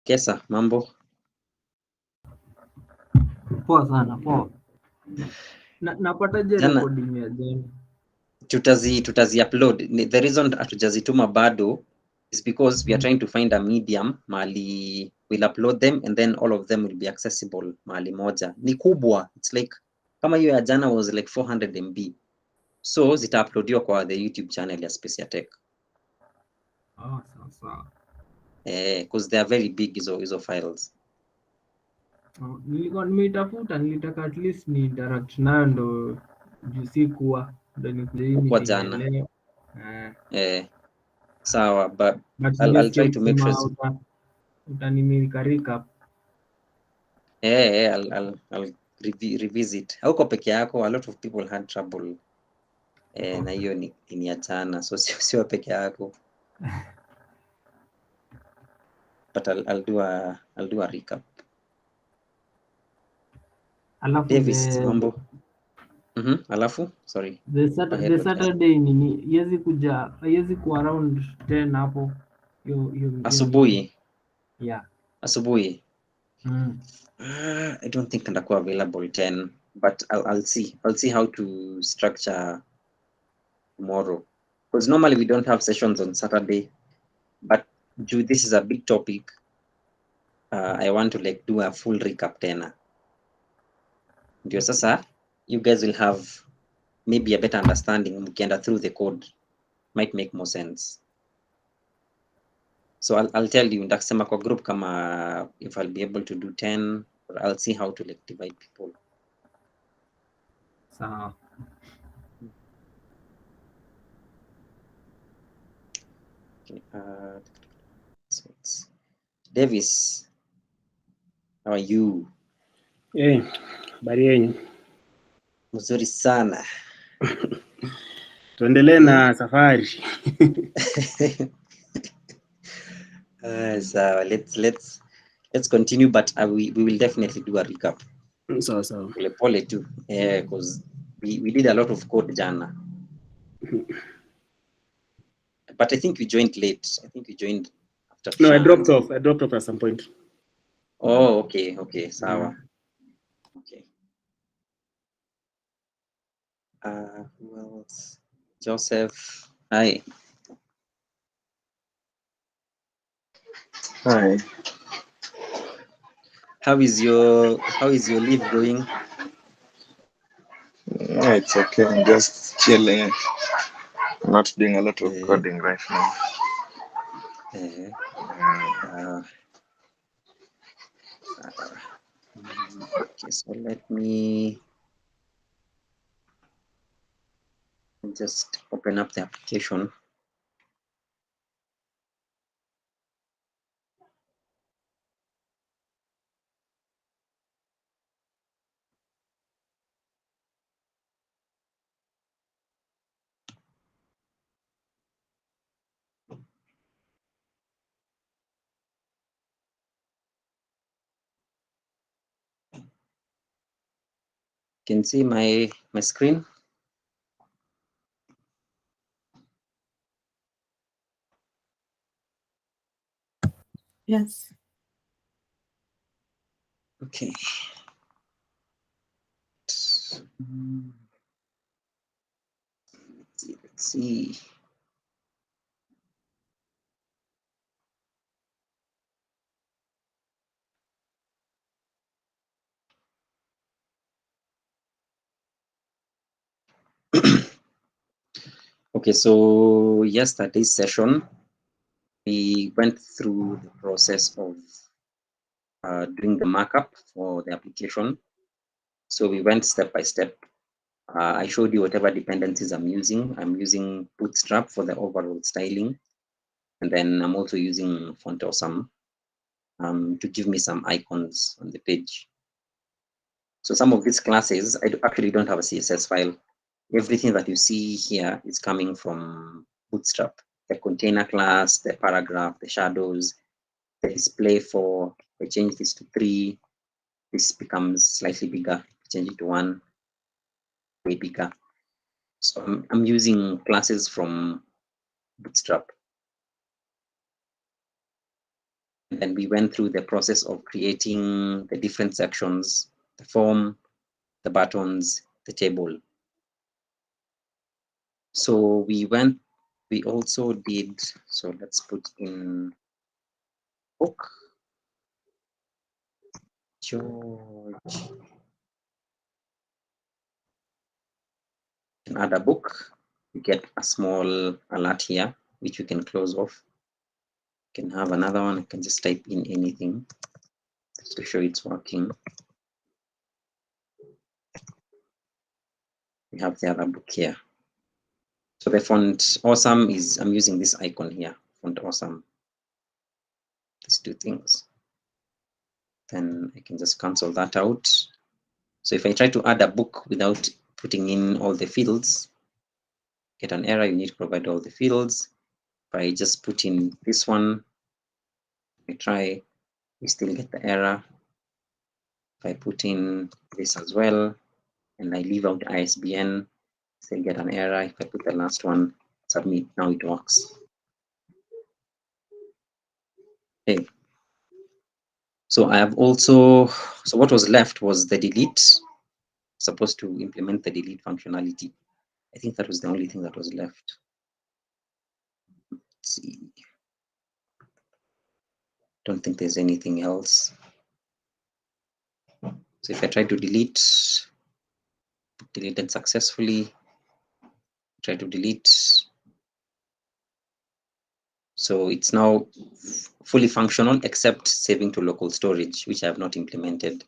Kesa, mambo? Poa sana, poa. Napataje Jana recording ya jana? tutazi upload. The reason hatujazituma bado is because we are trying to find a medium mali we'll upload them and then all of them will be accessible mali moja. Ni kubwa. It's like kama hiyo ya jana was like 400 MB. So zita-uploadiwa kwa the YouTube channel ya Space ya Tech. Sawa. Because they are very big hizo files. Nilikuwa nimeitafuta, nilitaka at least ni interact nayo ndo sikuwa ndo nikuje Kwa jana. leo. Sawa, but But I'll try to make sure. Utanimirikarika. I'll revisit. Hauko peke yako, a lot of people had trouble. Na hiyo ni ya jana, so sio peke yako. But I'll do a recap. Alafu Davis, mambo? Alafu, sorry. The Saturday nini yezi ku around 10 hapo. Asubuhi. Yeah. Asubuhi. I don't think ndakuwa available 10, but I'll see. I'll see how to structure tomorrow. Because normally we don't have sessions on Saturday, but this is a big topic. I want to like do a full recap tena. Ndio sasa you guys will have maybe a better understanding mkienda through the code. Might make more sense. So I'll tell you ndakisema kwa group kama if I'll be able to do 10, or I'll see how to like divide people. Sawa. Okay, so it's Davis, how are you? Habari yenu? Mzuri sana. Tuendelee na safari. So let's continue, but we will definitely do a recap. So. Pole too, because we did a lot of code jana. But I think we joined late. I think we joined after. No, I dropped off at some point. Oh, okay. Sawa. Okay. Who else? Joseph. Hi. Hi. How is your leave going? Yeah, it's okay. I'm just chilling. I'm not doing a lot of coding right now. Okay, so let me just open up the application. Can see my screen. Yes. Okay. Let's see. Okay, so yesterday's session, we went through the process of doing the markup for the application. So we went step by step. I showed you whatever dependencies I'm using. I'm using Bootstrap for the overall styling. And then I'm also using Font Awesome to give me some icons on the page. So some of these classes, I actually don't have a CSS file. Everything that you see here is coming from Bootstrap. The container class, the paragraph, the shadows, the display 4. I change this to 3. This becomes slightly bigger. Change it to 1, way bigger. So I'm using classes from Bootstrap. And then we went through the process of creating the different sections, the form, the buttons, the table. So we also did, so let's put in book, George, and add a book. You get a small alert here, which you can close off. You can have another one, I can just type in anything just to show it's working. We have the other book here. So the font awesome is, I'm using this icon here, font awesome. These two things. Then I can just cancel that out. So if I try to add a book without putting in all the fields, get an error, you need to provide all the fields. If I just put in this one, I try, we still get the error. If I put in this as well, and I leave out ISBN, still get an error. If I put the last one, submit, now it works. Okay. So I have also, so what was left was the delete, supposed to implement the delete functionality. I think that was the only thing that was left. Let's see. Don't think there's anything else. So if I try to delete, deleted successfully, try to delete. So it's now fully functional except saving to local storage, which I have not implemented.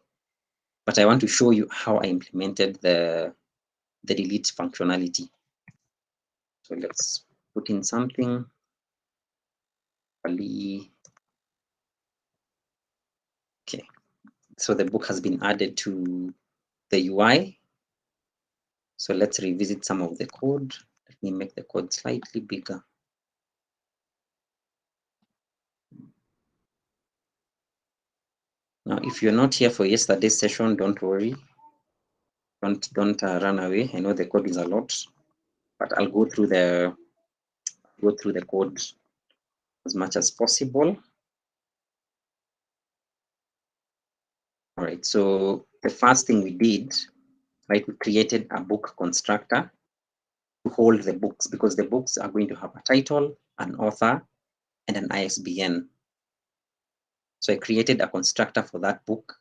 But I want to show you how I implemented the delete functionality. So let's put in something. Okay, so the book has been added to the UI. So let's revisit some of the code. Let me make the code slightly bigger. Now, if you're not here for yesterday's session, don't worry. Don't run away. I know the code is a lot, but I'll go through the code as much as possible. All right. So the first thing we did, right, we created a book constructor to hold the books, because the books are going to have a title, an author, and an ISBN. So I created a constructor for that book.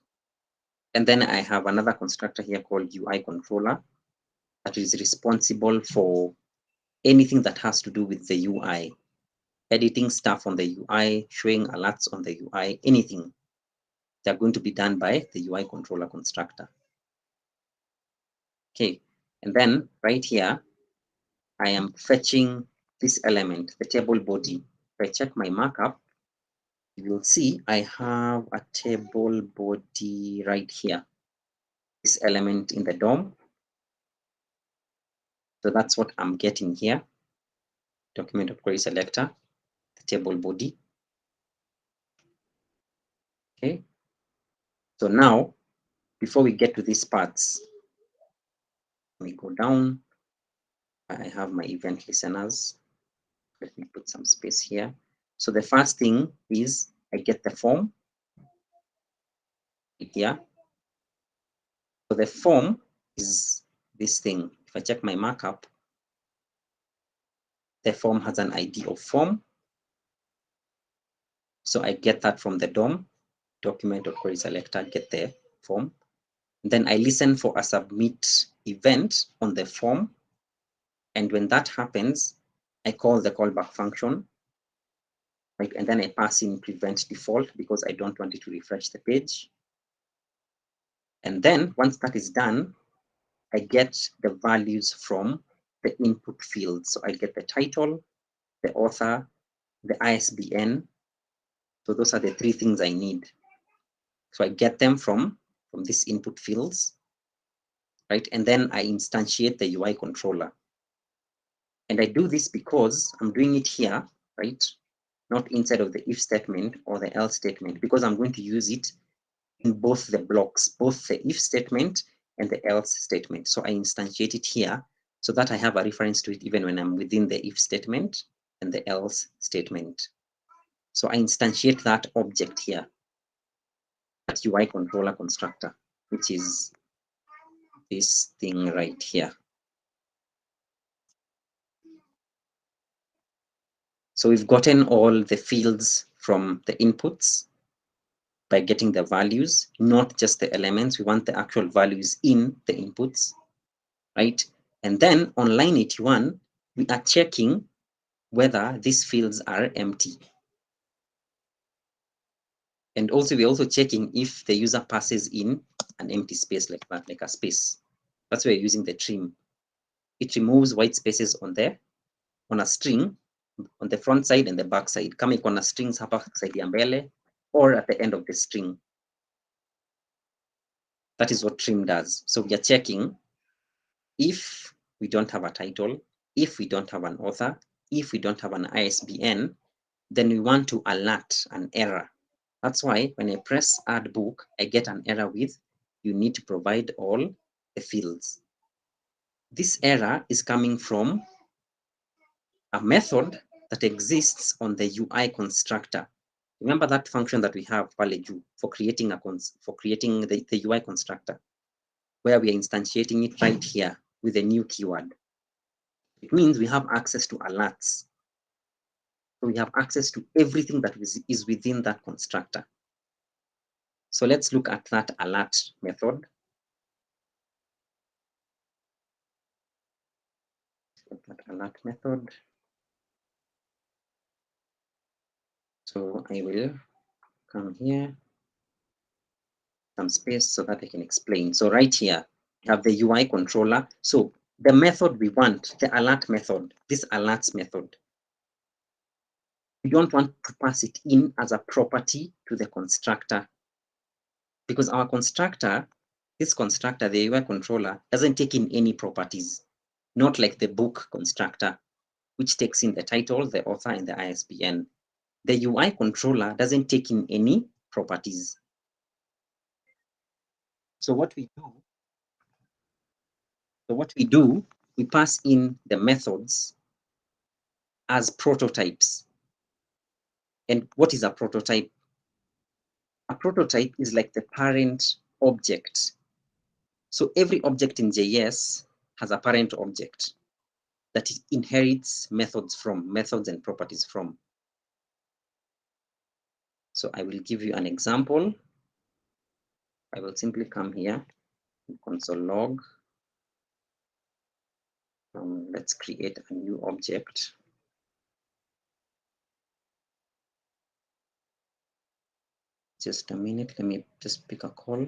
And then I have another constructor here called UI controller that is responsible for anything that has to do with the UI, editing stuff on the UI, showing alerts on the UI, anything. They're going to be done by the UI controller constructor. Okay, and then right here, I am fetching this element, the table body. If I check my markup, you will see I have a table body right here, this element in the DOM. So that's what I'm getting here. Document of query selector, the table body. Okay. So now, before we get to these parts, let me go down. I have my event listeners. Let me put some space here. So the first thing is I get the form here. So the form is this thing. If I check my markup, the form has an ID of form. So I get that from the DOM, document or query selector, get the form. And then I listen for a submit event on the form. And when that happens, I call the callback function, right? And then I pass in prevent default because I don't want it to refresh the page. And then once that is done, I get the values from the input field. So I get the title, the author, the ISBN. So those are the three things I need. So I get them from these input fields, right? And then I instantiate the UI controller. And I do this because I'm doing it here, right? Not inside of the if statement or the else statement, because I'm going to use it in both the blocks, both the if statement and the else statement. So I instantiate it here so that I have a reference to it even when I'm within the if statement and the else statement. So I instantiate that object here, that UI controller constructor, which is this thing right here. So we've gotten all the fields from the inputs by getting the values, not just the elements. We want the actual values in the inputs, right? And then on line 81, we are checking whether these fields are empty. And also we're also checking if the user passes in an empty space like that, like a space. That's why we're using the trim. It removes white spaces on a string, on the front side and the back side. Kama iko na strings hapa side ya mbele or at the end of the string. That is what trim does. So we are checking if we don't have a title, if we don't have an author, if we don't have an ISBN, then we want to alert an error. That's why when I press add book, I get an error with you need to provide all the fields. This error is coming from a method that exists on the UI constructor. Remember that function that we have pale juu for creating the UI constructor, where we are instantiating it right here with a new keyword. It means we have access to alerts. So we have access to everything that is within that constructor. So let's look at that alert method. Look at alert method. So I will come here, some space so that I can explain. So right here, we have the UI controller. So the method we want, the alert method, this alerts method, we don't want to pass it in as a property to the constructor, because our constructor, this constructor, the UI controller, doesn't take in any properties, not like the book constructor, which takes in the title, the author, and the ISBN. The UI controller doesn't take in any properties. So what we do, we pass in the methods as prototypes. And what is a prototype? A prototype is like the parent object. So every object in JS has a parent object that it inherits methods and properties from. So I will give you an example. I will simply come here, console log. Let's create a new object. Just a minute, let me just pick a call.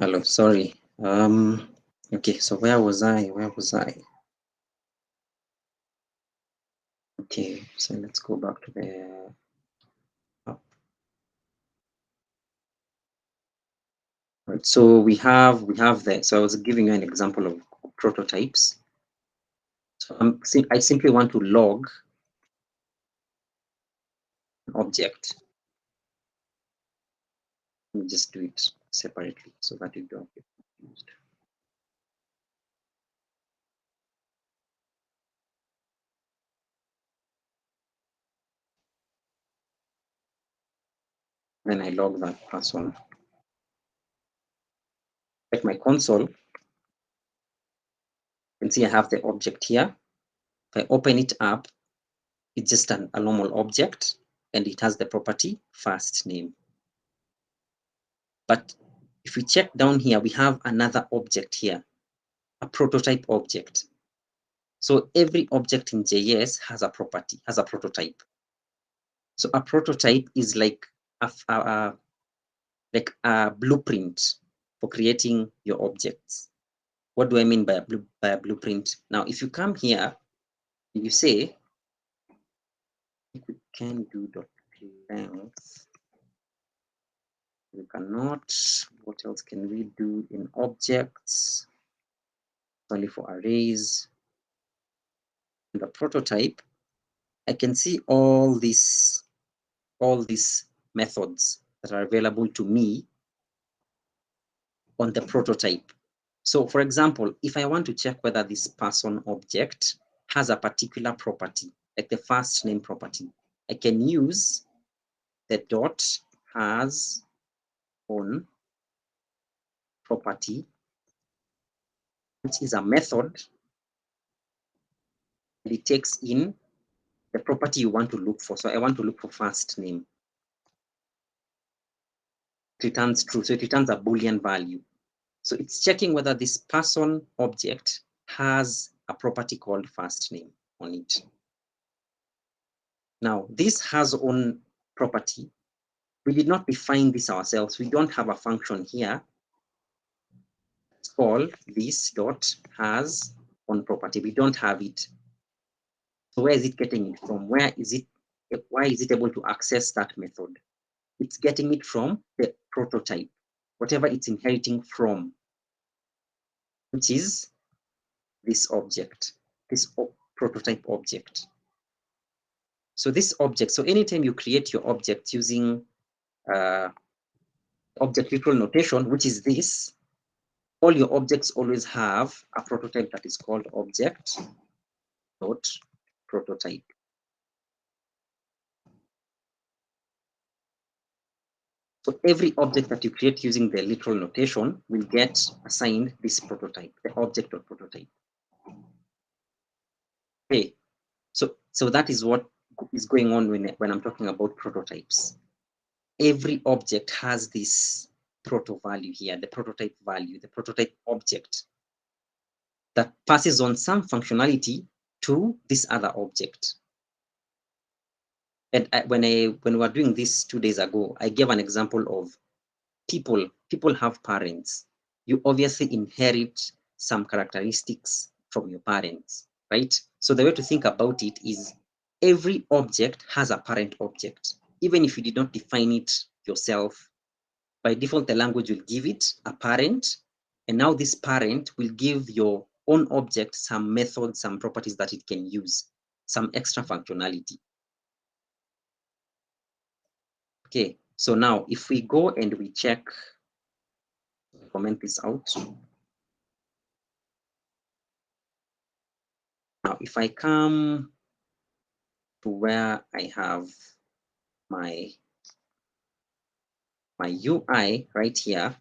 Hello, sorry. Okay, so where was I? Okay, so let's go back to the right. So we have the, so I was giving you an example of prototypes. So I simply want to log an object. Let me just do it separately so that you don't get confused. Then I log that person. At my console, can see I have the object here. If I open it up, it's just a normal object, and it has the property first name. But if we check down here, we have another object here, a prototype object. So every object in JS has a property, has a prototype. So a prototype is like a blueprint for creating your objects. What do I mean by a blueprint? Now, if you come here, you say, we can do dot length. We cannot. What else can we do in objects? Only for arrays. The prototype, I can see all these methods that are available to me on the prototype. So for example, if I want to check whether this person object has a particular property, like the first name property, I can use the dot has on property, which is a method. It takes in the property you want to look for. So I want to look for first name. It returns true, so it returns a Boolean value. So it's checking whether this person object has a property called first name on it. Now, this has on property. We did not define this ourselves. We don't have a function here. It's called this dot has on property. We don't have it. So where is it getting it from? Why is it able to access that method? It's getting it from the prototype, whatever it's inheriting from, which is this object, this prototype object. So this object, so anytime you create your object using object literal notation, which is this, all your objects always have a prototype that is called object dot prototype. So every object that you create using the literal notation will get assigned this prototype, the object dot prototype. Okay, so that is what is going on when I'm talking about prototypes. Every object has this proto value here, the prototype value, the prototype object that passes on some functionality to this other object. And when we were doing this 2 days ago, I gave an example of people. People have parents. You obviously inherit some characteristics from your parents, right? So the way to think about it is every object has a parent object. Even if you did not define it yourself, by default, the language will give it a parent. And now this parent will give your own object some methods, some properties that it can use, some extra functionality. Okay, so now if we go and we check, comment this out. Now, if I come to where I have my UI right here,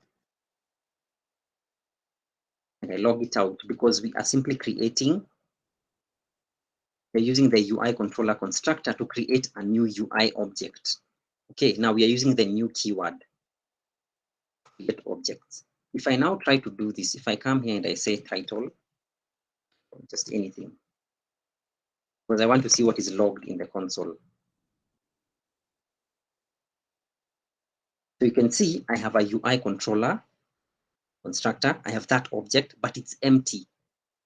and I log it out because we are simply creating, we're using the UI controller constructor to create a new UI object. Okay, now we are using the new keyword, create objects. If I now try to do this, if I come here and I say title, or just anything, because I want to see what is logged in the console. So you can see I have a UI controller constructor. I have that object, but it's empty.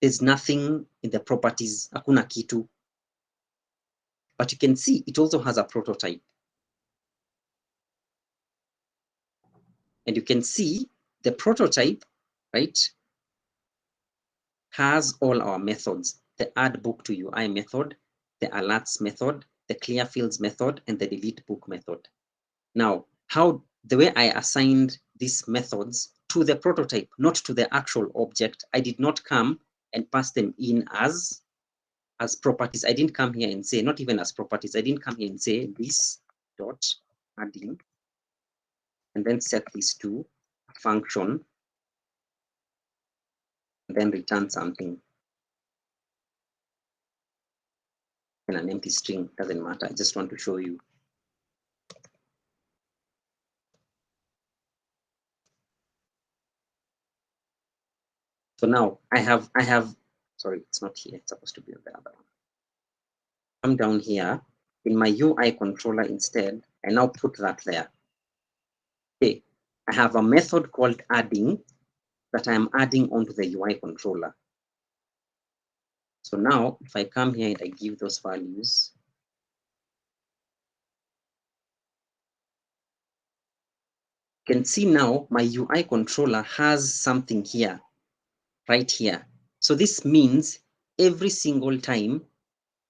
There's nothing in the properties, hakuna kitu. But you can see it also has a prototype. And you can see the prototype, right, has all our methods, the add book to UI method, the alerts method, the clear fields method, and the delete book method. Now, the way I assigned these methods to the prototype, not to the actual object, I did not come and pass them in as properties. I didn't come here and say, not even as properties, I didn't come here and say this dot adding, and then set this to a function, and then return something. and an empty string, doesn't matter. I just want to show you. So now I have, sorry, it's not here. It's supposed to be on the other one. Come down here in my UI controller instead. I now put that there. Okay, I have a method called adding that I am adding onto the UI controller. So now if I come here and I give those values, you can see now my UI controller has something here, right here. So this means every single time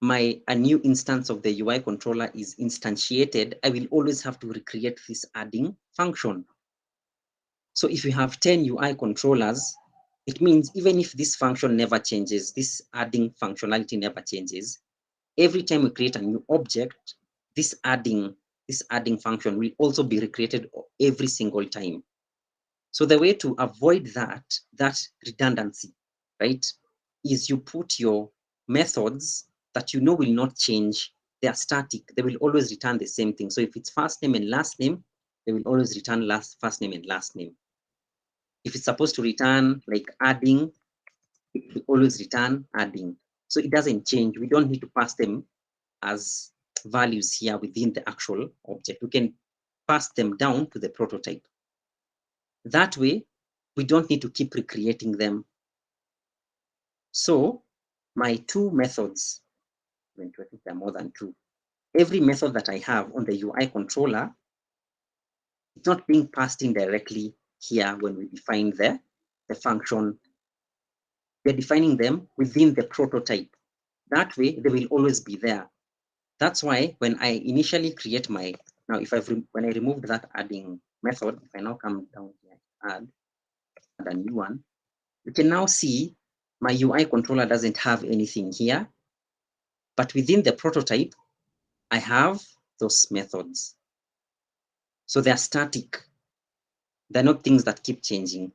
a new instance of the UI controller is instantiated, I will always have to recreate this adding function. So if you have 10 UI controllers, it means even if this function never changes, this adding functionality never changes, every time we create a new object, this adding function will also be recreated every single time. So the way to avoid that redundancy, right, is you put your methods that you know will not change. They are static. They will always return the same thing. So if it's first name and last name, they will always return first name and last name. If it's supposed to return like adding, it will always return adding. So it doesn't change. We don't need to pass them as values here within the actual object. We can pass them down to the prototype. That way, we don't need to keep recreating them. So my two methods, I think there are more than two. Every method that I have on the UI controller, it's not being passed in directly here when we define the function. We're defining them within the prototype. That way, they will always be there. That's why when I initially create my, now if when I removed that adding method, if I now come down here, add a new one, you can now see my UI controller doesn't have anything here, but within the prototype, I have those methods. So they're static. They're not things that keep changing.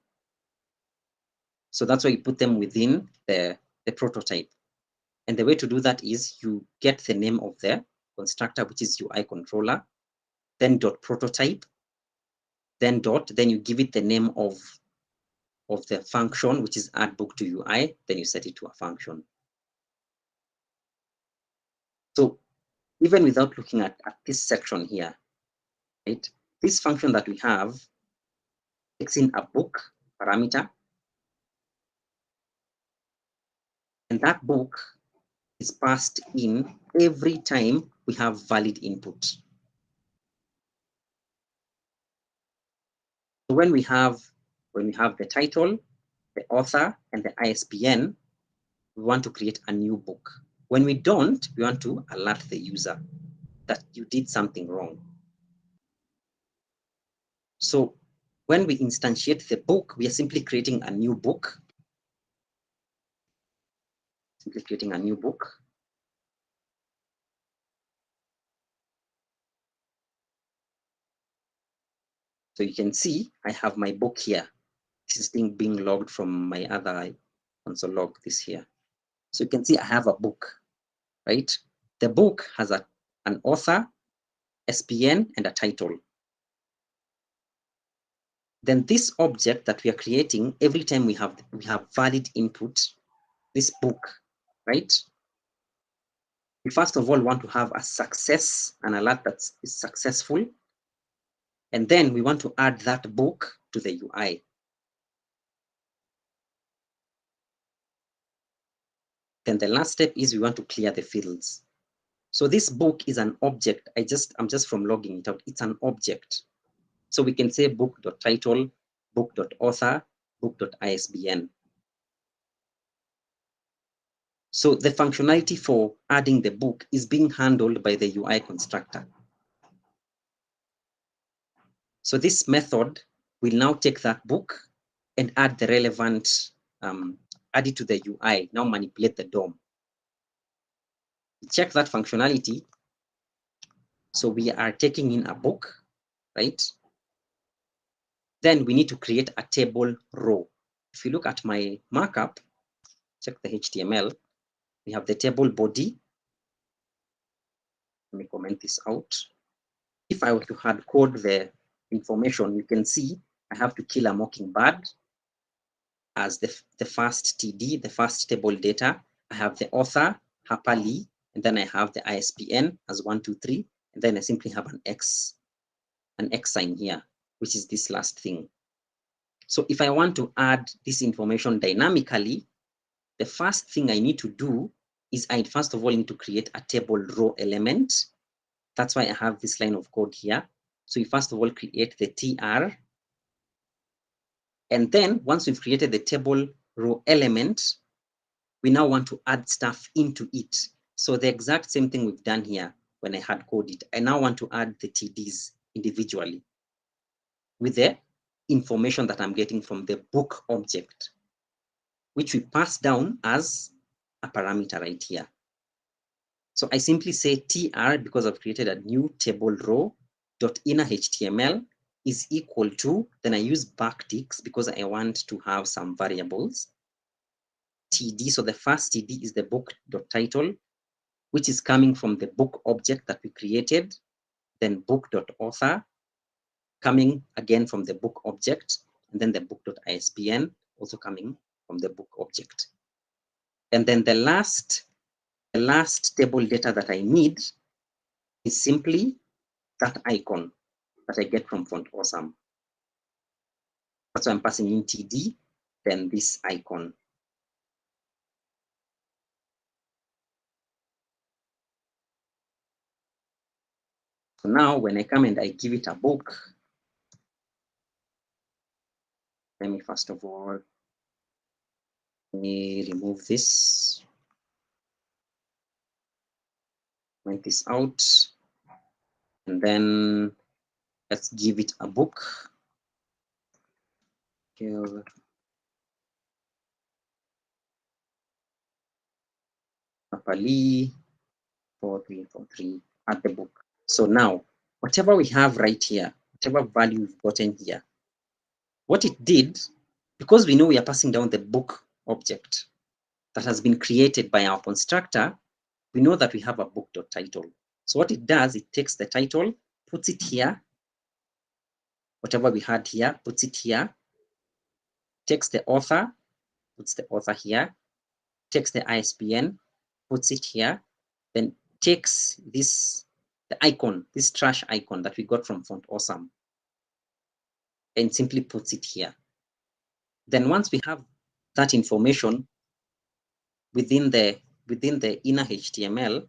So that's why you put them within the prototype. And the way to do that is you get the name of the constructor, which is UI controller, then dot prototype, then dot, then you give it the name of the function, which is add book to UI, then you set it to a function. So even without looking at this section here, right, this function that we have takes in a book parameter, and that book is passed in every time we have valid input. So when we have the title, the author, and the ISBN, we want to create a new book. When we don't, we want to alert the user that you did something wrong. So when we instantiate the book, we are simply creating a new book. Simply creating a new book. So you can see I have my book here. This is being logged from my other console log, this here. So you can see I have a book, right? The book has an author, SPN, and a title. Then this object that we are creating, every time we have valid input, this book, right? We first of all want to have a success, an alert that is successful. And then we want to add that book to the UI. Then the last step is we want to clear the fields. So this book is an object. I'm just from logging it out. It's an object. So we can say book.title, book.author, book.isbn. So the functionality for adding the book is being handled by the UI constructor. So this method will now take that book and add the relevant, add it to the UI, now manipulate the DOM. Check that functionality. So we are taking in a book, right? Then we need to create a table row. If you look at my markup, check the HTML, we have the table body, Let me comment this out. If I were to hard code the information, you can see I have to kill a mockingbird as the first TD, the first table data. I have the author, Harper Lee, and then I have the ISBN as 123, and then I simply have an X sign here, which is this last thing. So if I want to add this information dynamically, the first thing I need to do is I first of all need to create a table row element. That's why I have this line of code here. So we first of all create the TR. And then once we've created the table row element, we now want to add stuff into it. So the exact same thing we've done here when I hard code it. I now want to add the TDs individually with the information that I'm getting from the book object, which we pass down as a parameter right here. So I simply say TR, because I've created a new table row, dot inner HTML is equal to, then I use backticks because I want to have some variables. TD, so the first TD is the book.title, which is coming from the book object that we created, then book.author, coming again from the book object, and then the book.isbn, also coming from the book object. And then the last table data that I need is simply that icon that I get from Font Awesome. That's why I'm passing in TD, then this icon. So now when I come and I give it a book, let me first of all, let me remove this, point this out, and then let's give it a book. Here. Napali 4343 at the book. So now, whatever we have right here, whatever value we've gotten here, what it did, because we know we are passing down the book object that has been created by our constructor, we know that we have a book.title. So what it does, it takes the title, puts it here, whatever we had here, puts it here, takes the author, puts the author here, takes the ISBN, puts it here, then takes this, the icon, this trash icon that we got from Font Awesome, and simply puts it here. Then once we have that information within the inner HTML,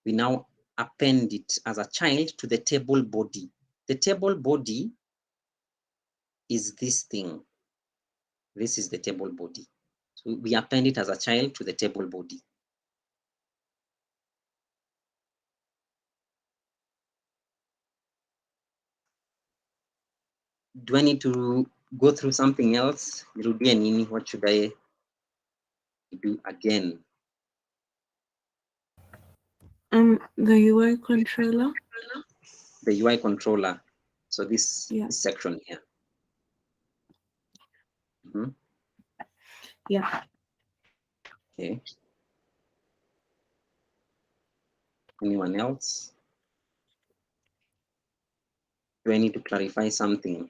we now append it as a child to the table body. The table body is this thing. This is the table body. So we append it as a child to the table body. Do I need to go through something else? Rudia nini, what should I do again? The UI controller. The UI controller. So this, Yeah. this section here. Mm-hmm. Yeah. Okay. Anyone else? Do I need to clarify something?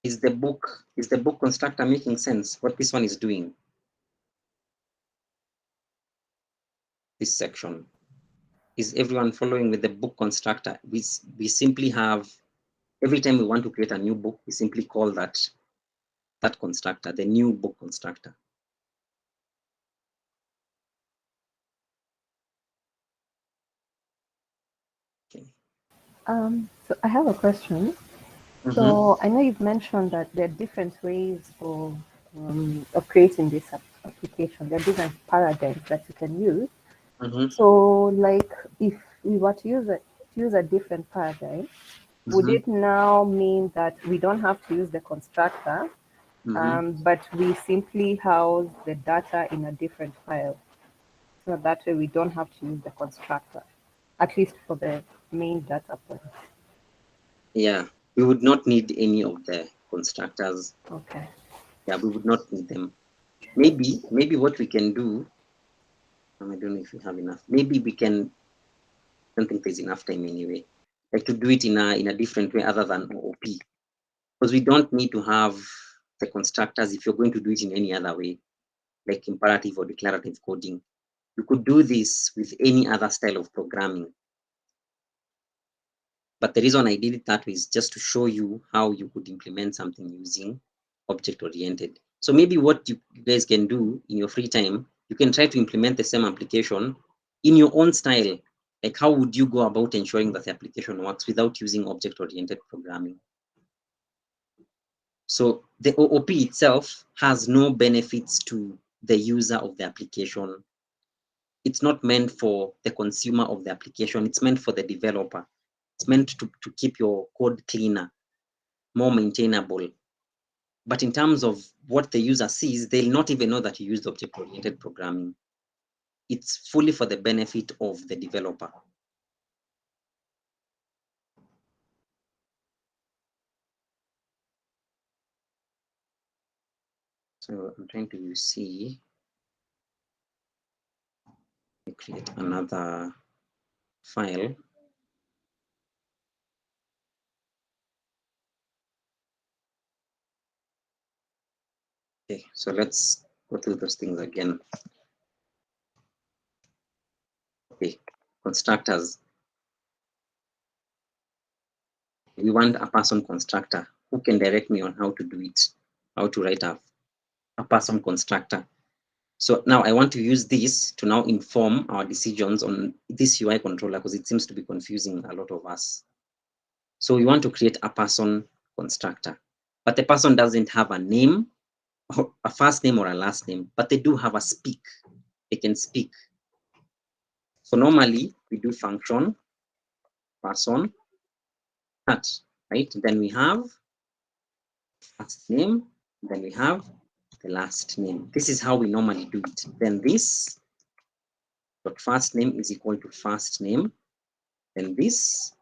Is the book constructor making sense? What this one is doing? This section. Is everyone following with the book constructor? We simply have, every time we want to create a new book, we simply call that constructor, the new book constructor. Okay. So I have a question. Mm-hmm. So I know you've mentioned that there are different ways of creating this application. There are different paradigms that you can use. Mm-hmm. So, like, if we were to use a different paradigm, would it now mean that we don't have to use the constructor, but we simply house the data in a different file? So that way we don't have to use the constructor, at least for the main data point. Yeah, we would not need any of the constructors. Okay. Yeah, we would not need them. Maybe what we can do, don't know if we have enough. Maybe we can, I don't think there's enough time anyway, like to do it in a different way other than OOP. Because we don't need to have the constructors if you're going to do it in any other way, like imperative or declarative coding. You could do this with any other style of programming. But the reason I did it that way is just to show you how you could implement something using object-oriented. So maybe what you guys can do in your free time, you can try to implement the same application in your own style. Like how would you go about ensuring that the application works without using object-oriented programming? So the OOP itself has no benefits to the user of the application. It's not meant for the consumer of the application. It's meant for the developer. It's meant to keep your code cleaner, more maintainable. But in terms of what the user sees, they'll not even know that you used object-oriented programming. It's fully for the benefit of the developer. So I'm trying to see, create another file. Okay, so let's go through those things again. Okay, constructors. We want a person constructor. Who can direct me on how to do it? How to write a person constructor? So now I want to use this to now inform our decisions on this UI controller because it seems to be confusing a lot of us. So we want to create a person constructor, but the person doesn't have a name, or a first name or a last name, but they do have a speak. They can speak. So normally we do function person at, right? Then we have first name, then we have the last name. This is how we normally do it. Then this dot first name is equal to first name. Then this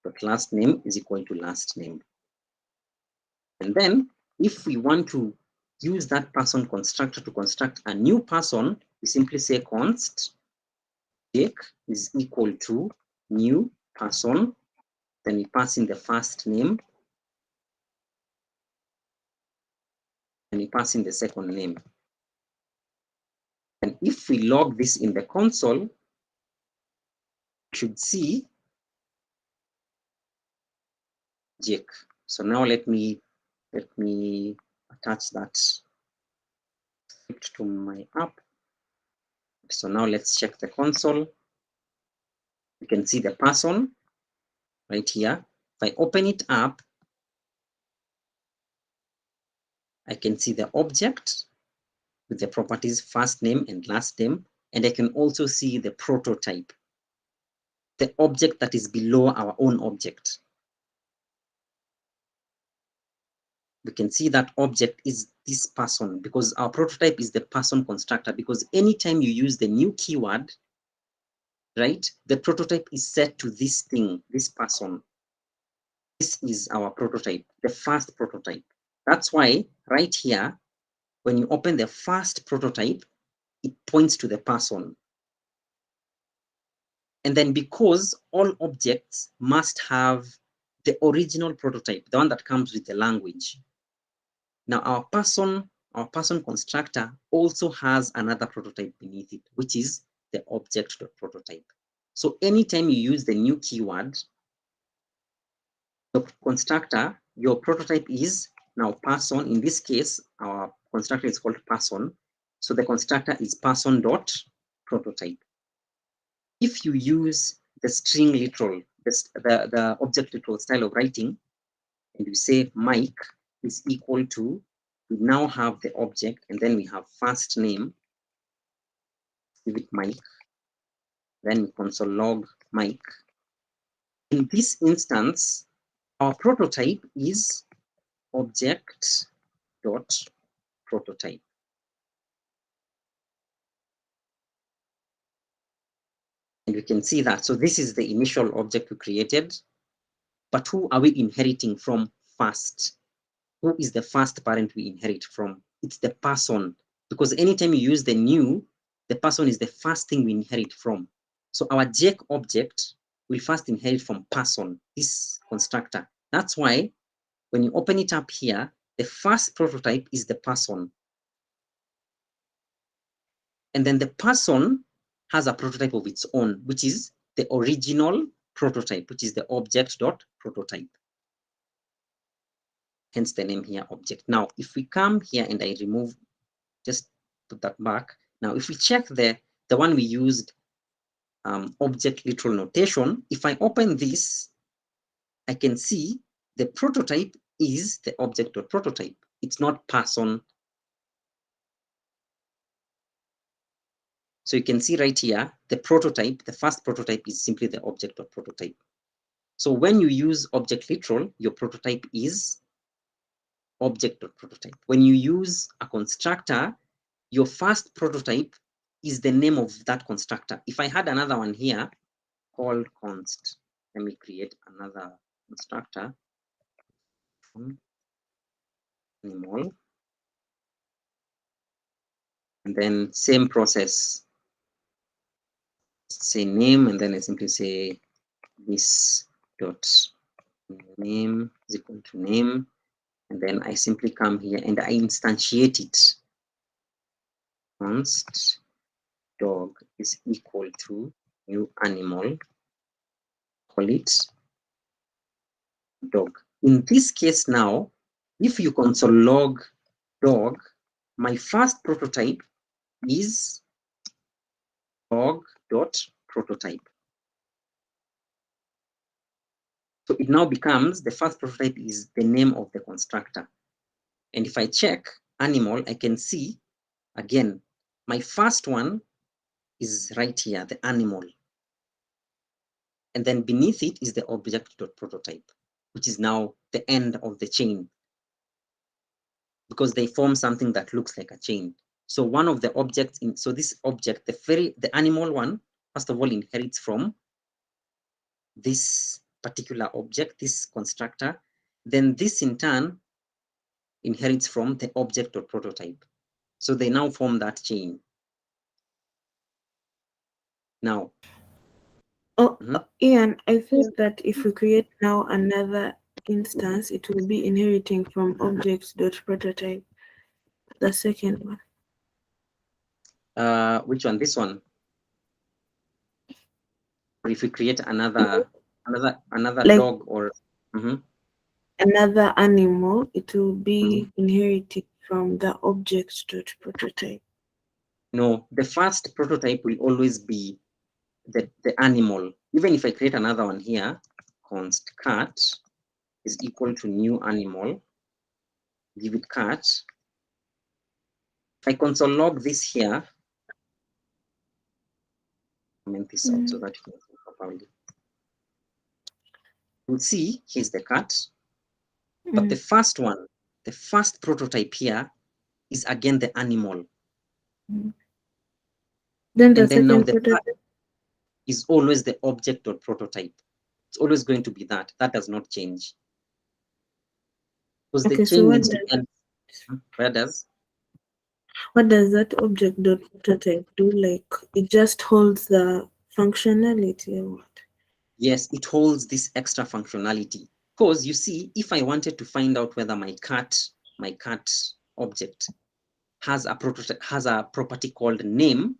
dot last name is equal to last name. And then if we want to use that person constructor to construct a new person, we simply say const Jake is equal to new person. Then we pass in the first name. And we pass in the second name. And if we log this in the console, we should see Jake. So now let me attach that script to my app. So now let's check the console. You can see the person right here. If I open it up, I can see the object with the properties first name and last name, and I can also see the prototype, the object that is below our own object. We can see that object is this person because our prototype is the person constructor, because anytime you use the new keyword, right, the prototype is set to this thing, this person. This is our prototype, the first prototype. That's why right here, when you open the first prototype, it points to the person. And then because all objects must have the original prototype, the one that comes with the language. Now our person constructor also has another prototype beneath it, which is the object.prototype. So anytime you use the new keyword, the constructor, your prototype is now person. In this case, our constructor is called person. So the constructor is person.prototype. If you use the string literal, the object literal style of writing, and you say Mike is equal to, we now have the object, and then we have first name, give it Mike, then we console log Mike. In this instance, our prototype is object.prototype. And we can see that. So this is the initial object we created, but who are we inheriting from first? Who is the first parent we inherit from? It's the person, because anytime you use the new, the person is the first thing we inherit from. So our Jake object will first inherit from person, this constructor. That's why when you open it up here, the first prototype is the person. And then the person has a prototype of its own, which is the original prototype, which is the object.prototype. Hence the name here, object. Now, if we come here and I remove, just put that back. Now, if we check the one we used, object literal notation, if I open this, I can see the prototype is the object.prototype. It's not person. So you can see right here, the prototype, the first prototype is simply the object.prototype. So when you use object literal, your prototype is object.prototype. When you use a constructor, your first prototype is the name of that constructor. If I had another one here called const, let me create another constructor. Animal. And then same process. Say name, and then I simply say this dot name is equal to name. And then I simply come here and I instantiate it. Const dog is equal to new animal. Call it dog. In this case now, if you console log dog, my first prototype is dog.prototype. So it now becomes the first prototype is the name of the constructor. And if I check animal, I can see again, my first one is right here, the animal. And then beneath it is the object.prototype, which is now the end of the chain, because they form something that looks like a chain. So one of the objects so this object, the animal one, first of all, inherits from this particular object, this constructor. Then this in turn inherits from the object.prototype. So they now form that chain. Now. Ian, I think that if we create now another instance, it will be inheriting from objects.prototype, the second one. Which one? This one? Or if we create another like, dog or another animal, it will be inherited from the objects.prototype. No, the first prototype will always be the animal. Even if I create another one here, const cat is equal to new animal, give it cat. If I console log this here, comment this out so that you can see properly. You'll see here's the cat, but the first one, the first prototype here is again the animal. Then the and then now second the prototype is always the object or prototype. It's always going to be that. That does not change. Because the chain needs to end. What does that object.prototype do? Like, it just holds the functionality or what? Yes, it holds this extra functionality. Because you see, if I wanted to find out whether my cat object has a property called name,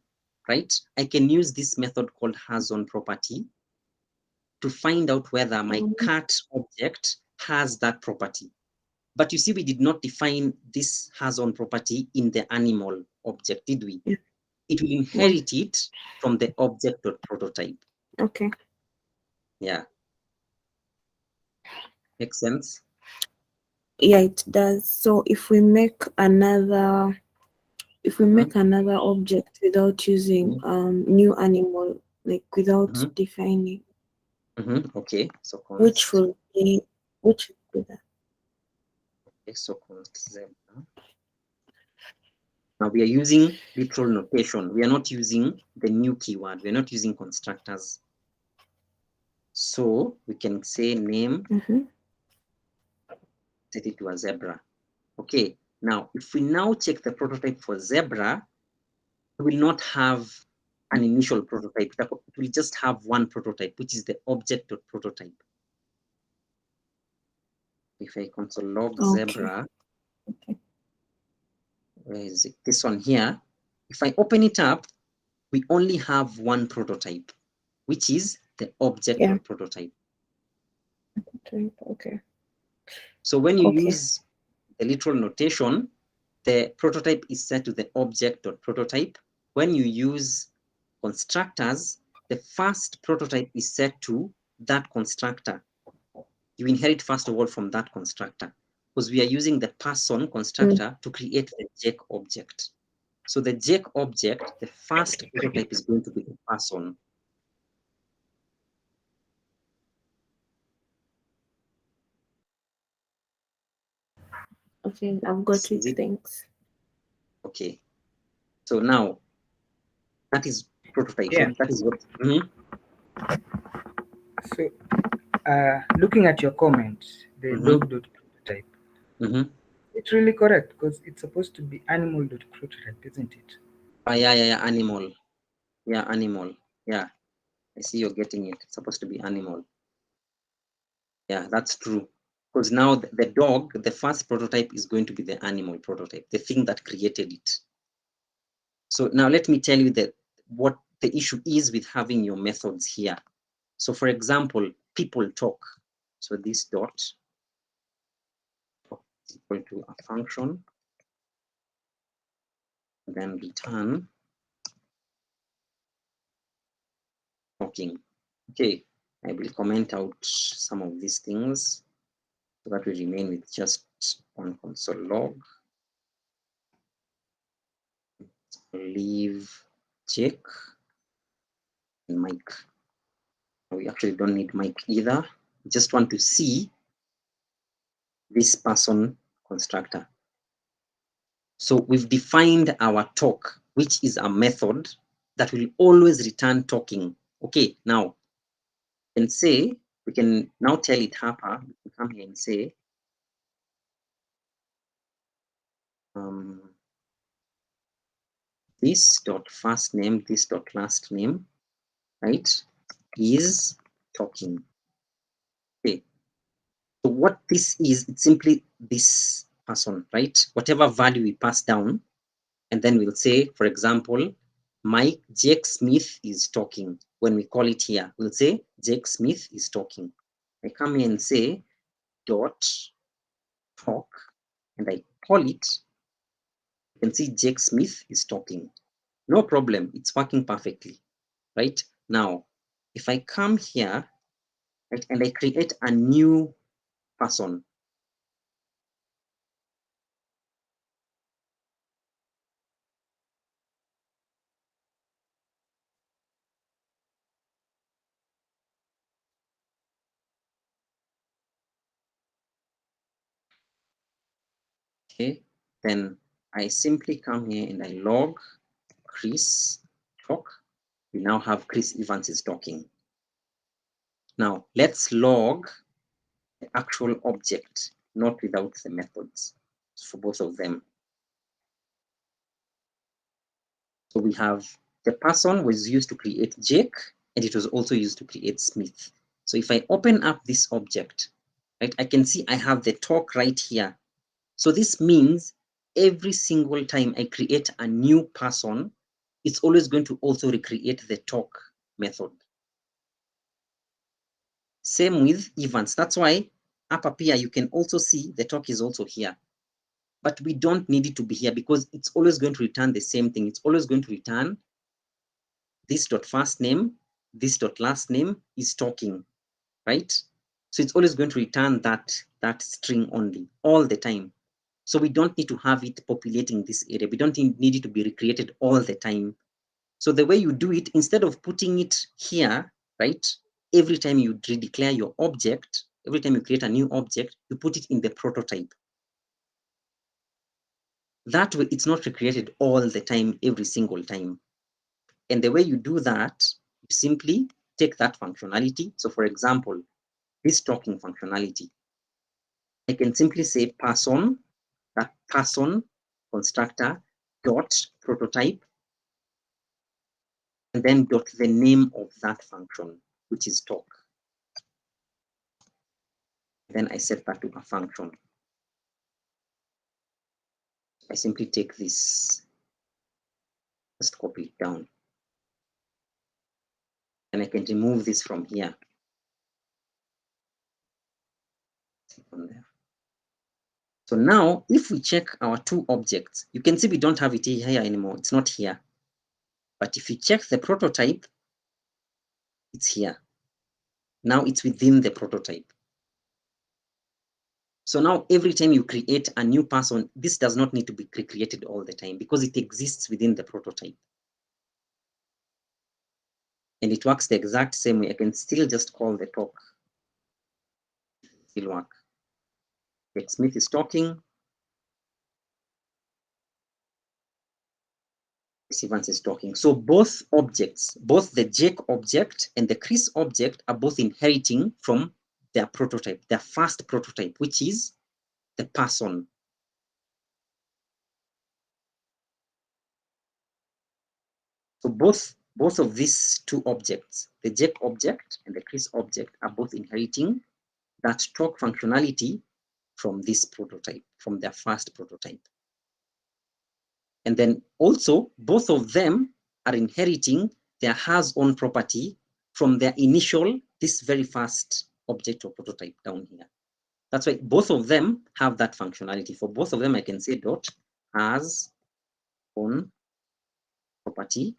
right? I can use this method called hasOnProperty to find out whether my cat object has that property. But you see, we did not define this hasOnProperty in the animal object, did we? Yeah. It will inherit it from the object.prototype. Okay. Yeah. Makes sense? Yeah, it does. So if we make another object without using new animal, like without defining, okay, so which will be that? Okay, so const zebra. Now we are using literal notation. We are not using the new keyword. We are not using constructors. So we can say name, set it to a zebra. Okay, now if we now check the prototype for zebra, we will not have an initial prototype. It will just have one prototype, which is the object.prototype. If I console log Zebra, where is it? This one here. If I open it up, we only have one prototype, which is the object.prototype. Okay. So when you use the literal notation, the prototype is set to the object.prototype. When you use constructors, the first prototype is set to that constructor. You inherit first of all from that constructor, because we are using the person constructor to create the Jake object. So the Jake object, the first prototype is going to be the person. Okay, I've got it. Thanks. Okay. So now that is prototype. Yeah. So that is what. So, looking at your comment, the log.prototype, it's really correct because it's supposed to be animal.prototype, isn't it? Yeah, animal. Yeah, animal. Yeah, I see you're getting it. It's supposed to be animal. Yeah, that's true. Because now the dog, the first prototype is going to be the animal prototype, the thing that created it. So now let me tell you that what the issue is with having your methods here. So for example, people talk. So this dot is equal to a function, then return talking. Okay, I will comment out some of these things so that we remain with just one console log. Leave check and Mike. We actually don't need Mike either. We just want to see this person constructor. So we've defined our talk, which is a method that will always return talking. Okay, now and say we can now tell it Harper. We can come here and say this dot first name, this dot last name, right, is talking. Okay. So what this is, it's simply this person, right? Whatever value we pass down, and then we'll say, for example, Jake Smith is talking. When we call it here, we'll say Jake Smith is talking. I come here and say dot talk, and I call it. You can see Jake Smith is talking. No problem, it's working perfectly, right? Now, if I come here, right, and I create a new person, okay, then I simply come here and I log Chris talk. We now have Chris Evans is talking. Now let's log the actual object, not without the methods, for both of them. So we have the person was used to create Jake, and it was also used to create Smith. So if I open up this object, right, I can see I have the talk right here. So this means every single time I create a new person, it's always going to also recreate the talk method. Same with Evans. That's why up here, you can also see the talk is also here. But we don't need it to be here because it's always going to return the same thing. It's always going to return this dot first name, this dot last name is talking, right? So it's always going to return that string only all the time. So we don't need to have it populating this area. We don't need it to be recreated all the time. So the way you do it, instead of putting it here, right, every time you redeclare your object, every time you create a new object, you put it in the prototype. That way, it's not recreated all the time, every single time. And the way you do that, you simply take that functionality. So for example, this talking functionality, I can simply say person, that person constructor dot prototype, and then dot the name of that function, which is talk. Then I set that to a function. I simply take this, just copy it down. And I can remove this from here. On there. So now, if we check our two objects, you can see we don't have it here anymore. It's not here. But if you check the prototype, it's here. Now it's within the prototype. So now every time you create a new person, this does not need to be recreated all the time because it exists within the prototype. And it works the exact same way. I can still just call the talk. It'll work. Like Smith is talking. Evans is talking. So both objects, both the Jake object and the Chris object, are both inheriting from their prototype, their first prototype, which is the person. So both of these two objects, the Jake object and the Chris object, are both inheriting that talk functionality from this prototype, from their first prototype. And then also, both of them are inheriting their has-on property from their initial, this very first object or prototype down here. That's why both of them have that functionality. For both of them, I can say dot has-on property.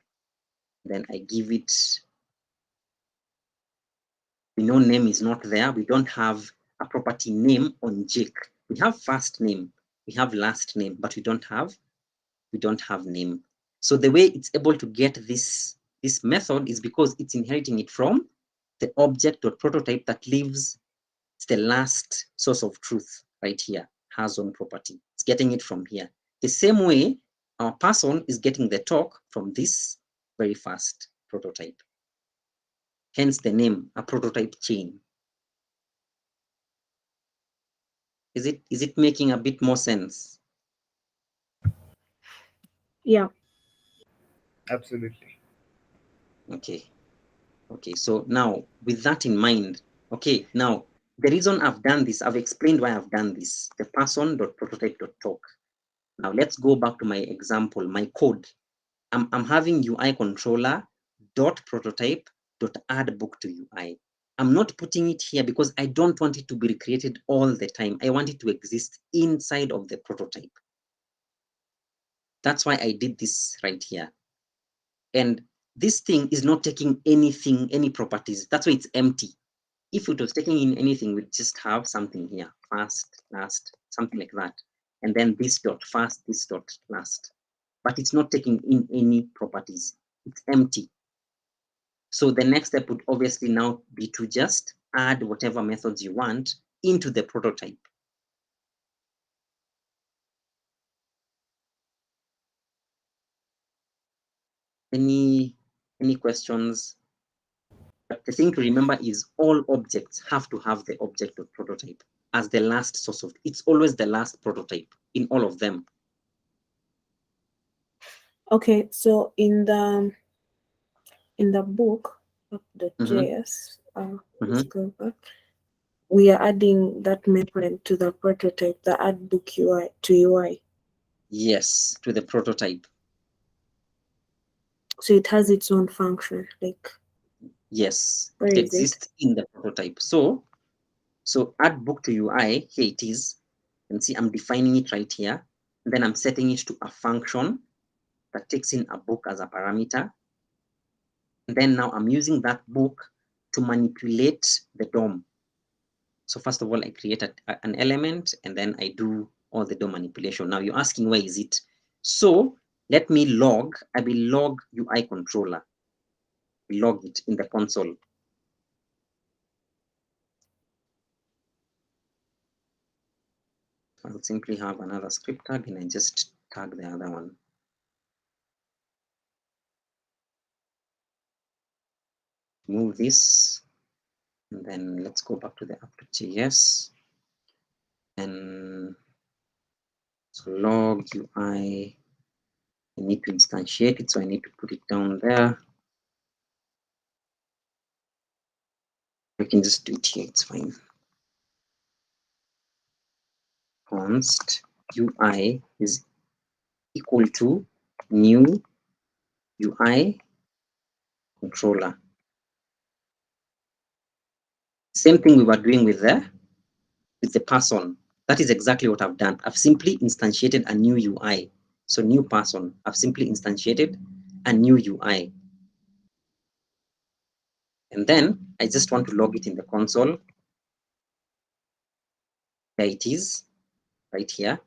Then I give it, we know name is not there. We don't have a property name on Jake. We have first name, we have last name, but we don't have name. So the way it's able to get this method is because it's inheriting it from the object.prototype that lives, it's the last source of truth right here, has-on property. It's getting it from here. The same way our person is getting the talk from this very first prototype. Hence the name, a prototype chain. Is it making a bit more sense? Yeah. Absolutely. Okay. So now with that in mind, okay, now the reason I've done this, I've explained why I've done this, the person.prototype.talk. Now let's go back to my example, my code. I'm having UI controller dot prototype dot add book to UI. I'm not putting it here because I don't want it to be recreated all the time. I want it to exist inside of the prototype. That's why I did this right here. And this thing is not taking anything, any properties. That's why it's empty. If it was taking in anything, we'd just have something here, first, last, something like that. And then this dot first, this dot last. But it's not taking in any properties. It's empty. So the next step would obviously now be to just add whatever methods you want into the prototype. Any questions? But the thing to remember is all objects have to have the object of prototype as the last source of, it's always the last prototype in all of them. Okay, so in the book of the JS, let's go back. We are adding that method to the prototype, the add book UI to UI. Yes, to the prototype. So it has its own function, like. Yes, it exists in the prototype. So add book to UI, here it is. You can see I'm defining it right here. And then I'm setting it to a function that takes in a book as a parameter. And then now I'm using that book to manipulate the DOM. So first of all, I create an element and then I do all the DOM manipulation. Now you're asking, where is it? So let me log, I will log UI controller. Log it in the console. I'll simply have another script tag and I just tag the other one. Move this, and then let's go back to the app.js. And so log UI, I need to instantiate it, so I need to put it down there. We can just do it here, it's fine. Const UI is equal to new UI controller. Same thing we were doing with the person. That is exactly what I've done. I've simply instantiated a new UI. So new person, I've simply instantiated a new UI. And then I just want to log it in the console. There it is, right here.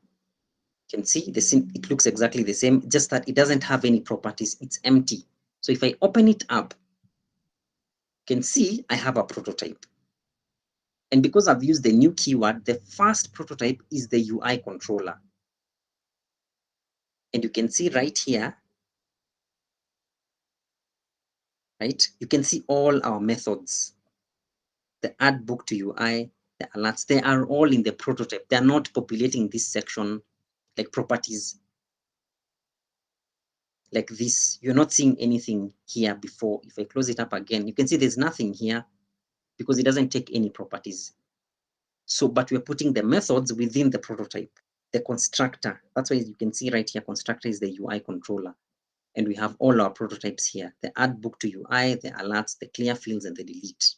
You can see it looks exactly the same, just that it doesn't have any properties. It's empty. So if I open it up, you can see I have a prototype. And because I've used the new keyword, the first prototype is the UI controller. And you can see right here, right? You can see all our methods. The add book to UI, the alerts, they are all in the prototype. They're not populating this section like properties like this. You're not seeing anything here before. If I close it up again, you can see there's nothing here because it doesn't take any properties. So, but we're putting the methods within the prototype, the constructor. That's why you can see right here, constructor is the UI controller. And we have all our prototypes here, the add book to UI, the alerts, the clear fields, and the delete.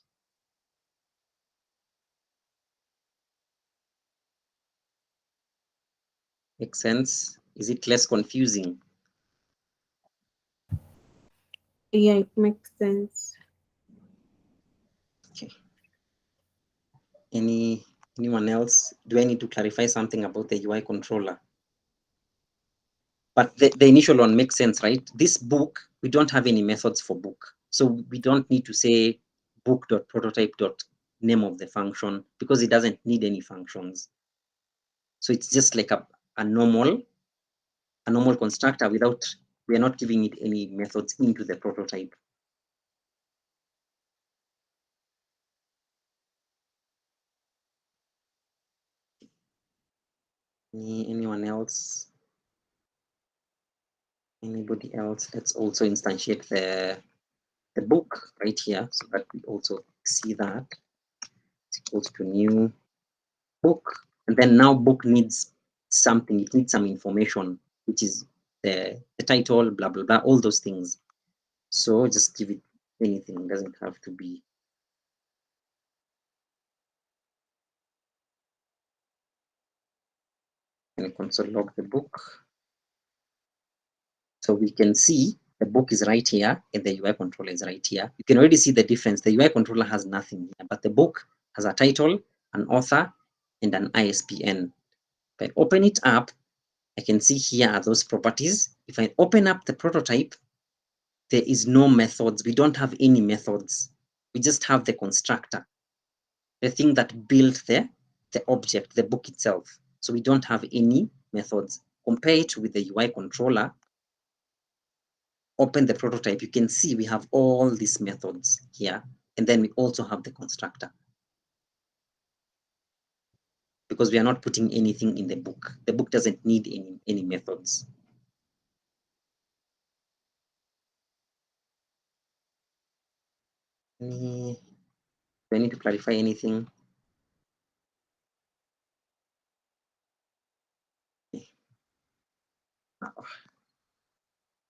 Make sense? Is it less confusing? Yeah, it makes sense. Okay. Anyone else? Do I need to clarify something about the UI controller? But the initial one makes sense, right? This book, we don't have any methods for book. So we don't need to say book.prototype.name of the function because it doesn't need any functions. So it's just like a normal constructor without, we are not giving it any methods into the prototype. Anyone else? Anybody else? Let's also instantiate the book right here so that we also see that it's equal to new book. And then now book needs something, it needs some information, which is the title, blah, blah, blah, all those things. So just give it anything, it doesn't have to be. And console log the book. So we can see the book is right here and the UI controller is right here. You can already see the difference. The UI controller has nothing here, but the book has a title, an author, and an ISBN. If I open it up, I can see here are those properties. If I open up the prototype, there is no methods. We don't have any methods. We just have the constructor, the thing that built the object, the book itself. So we don't have any methods. Compare it with the UI controller. Open the prototype, you can see we have all these methods here. And then we also have the constructor. Because we are not putting anything in the book. The book doesn't need any methods. Do I need to clarify anything?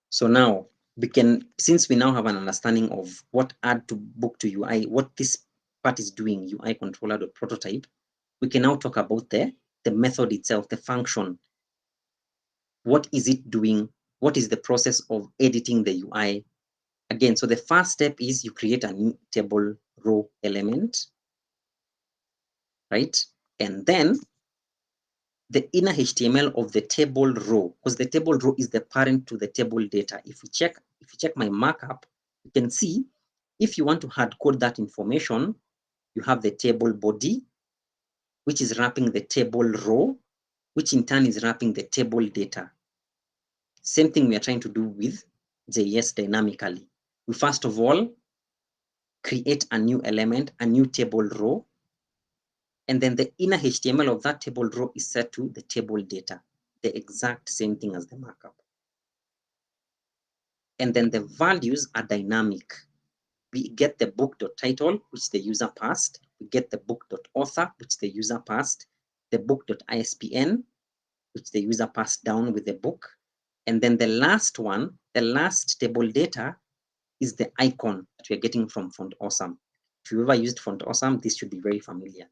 So now we can, since we now have an understanding of what add to book to UI, what this part is doing, UI controller.prototype, we can now talk about the method itself, the function. What is it doing? What is the process of editing the UI? Again, so the first step is you create a new table row element, right? And then the inner HTML of the table row, because the table row is the parent to the table data. If you check my markup, you can see if you want to hard code that information, you have the table body, which is wrapping the table row, which in turn is wrapping the table data. Same thing we are trying to do with JS dynamically. We first of all create a new element, a new table row, and then the inner HTML of that table row is set to the table data, the exact same thing as the markup. And then the values are dynamic. we get the book.title, which the user passed. We get the book.author, which the user passed, the book.ISBN, which the user passed down with the book. And then the last one, the last table data is the icon that we're getting from Font Awesome. If you've ever used Font Awesome, this should be very familiar.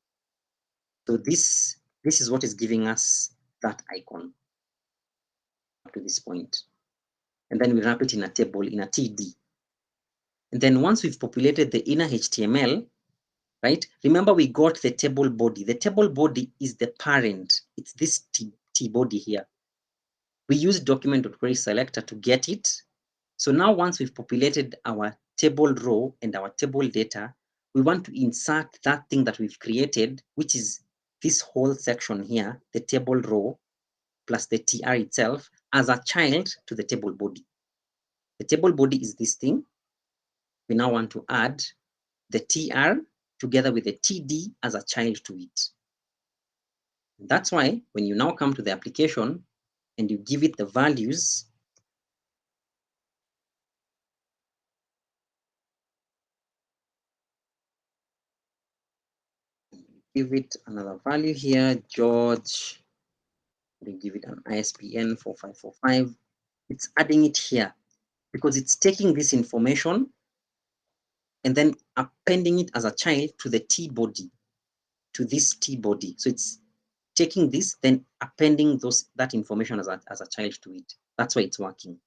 So this is what is giving us that icon up to this point. And then we wrap it in a table, in a TD. And then once we've populated the inner HTML, right? Remember we got the table body. The table body is the parent. It's this T body here. We use document.query selector to get it. So now once we've populated our table row and our table data, we want to insert that thing that we've created, which is this whole section here, the table row plus the TR itself, as a child to the table body. The table body is this thing. We now want to add the TR together with the TD as a child to it. That's why when you now come to the application and you give it the values, give it another value here, George, we give it an ISBN 4545. It's adding it here because it's taking this information and then appending it as a child to the T body, to this T body. So it's taking this, then appending that information as a child to it. That's why it's working.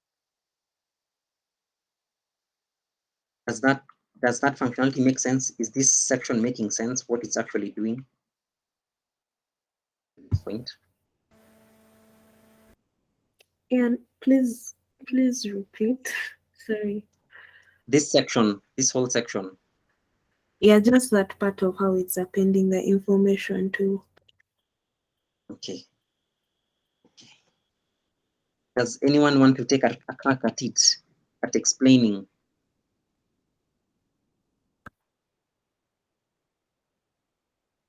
Does that functionality make sense? Is this section making sense, what it's actually doing? Point. And please repeat. Sorry. This section, this whole section. Yeah, just that part of how it's appending the information to. Okay. Does anyone want to take a crack at it, at explaining?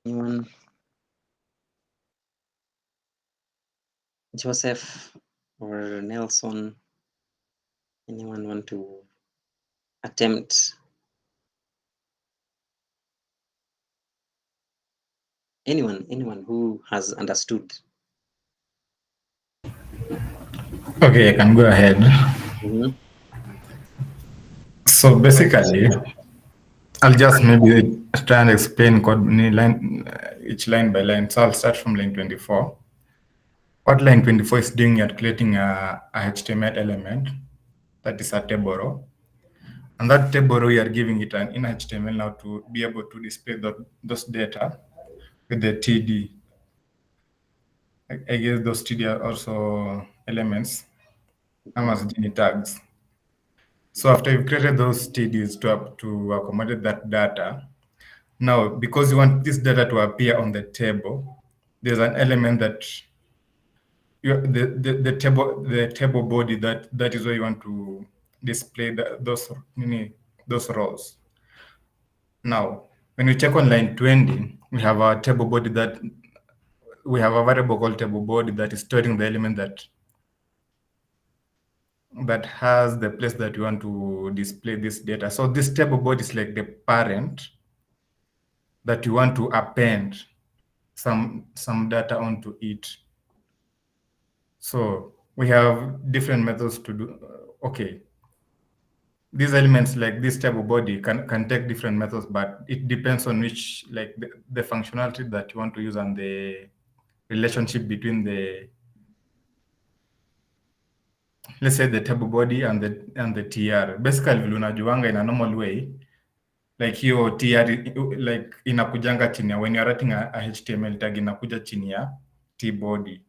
Anyone? Joseph or Nelson? Anyone want to attempt? Anyone who has understood? Okay, I can go ahead. Mm-hmm. So basically, I'll just maybe try and explain code each line by line. So I'll start from line 24. What line 24 is doing, you're creating a HTML element that is a table row. And that table row, you're giving it an inner HTML now to be able to display those data with the TD. I guess those TD are also elements, as tags. So after you've created those TDs to accommodate that data, now because you want this data to appear on the table, there's an element that the table body that is where you want to display those rows. Now, when we check on line 20, we have a table body that we have a variable called table body that is storing the element that has the place that you want to display this data. So this table body is like the parent that you want to append some data onto it. So we have different methods to do. Okay, these elements like this table body can take different methods, but it depends on which, like the functionality that you want to use and the relationship between the, let's say, the table body and the TR. Basically, unajuanga in a normal way, like your TR, like inakujanga chini, when you're writing a HTML tag inakuja chini ya T body.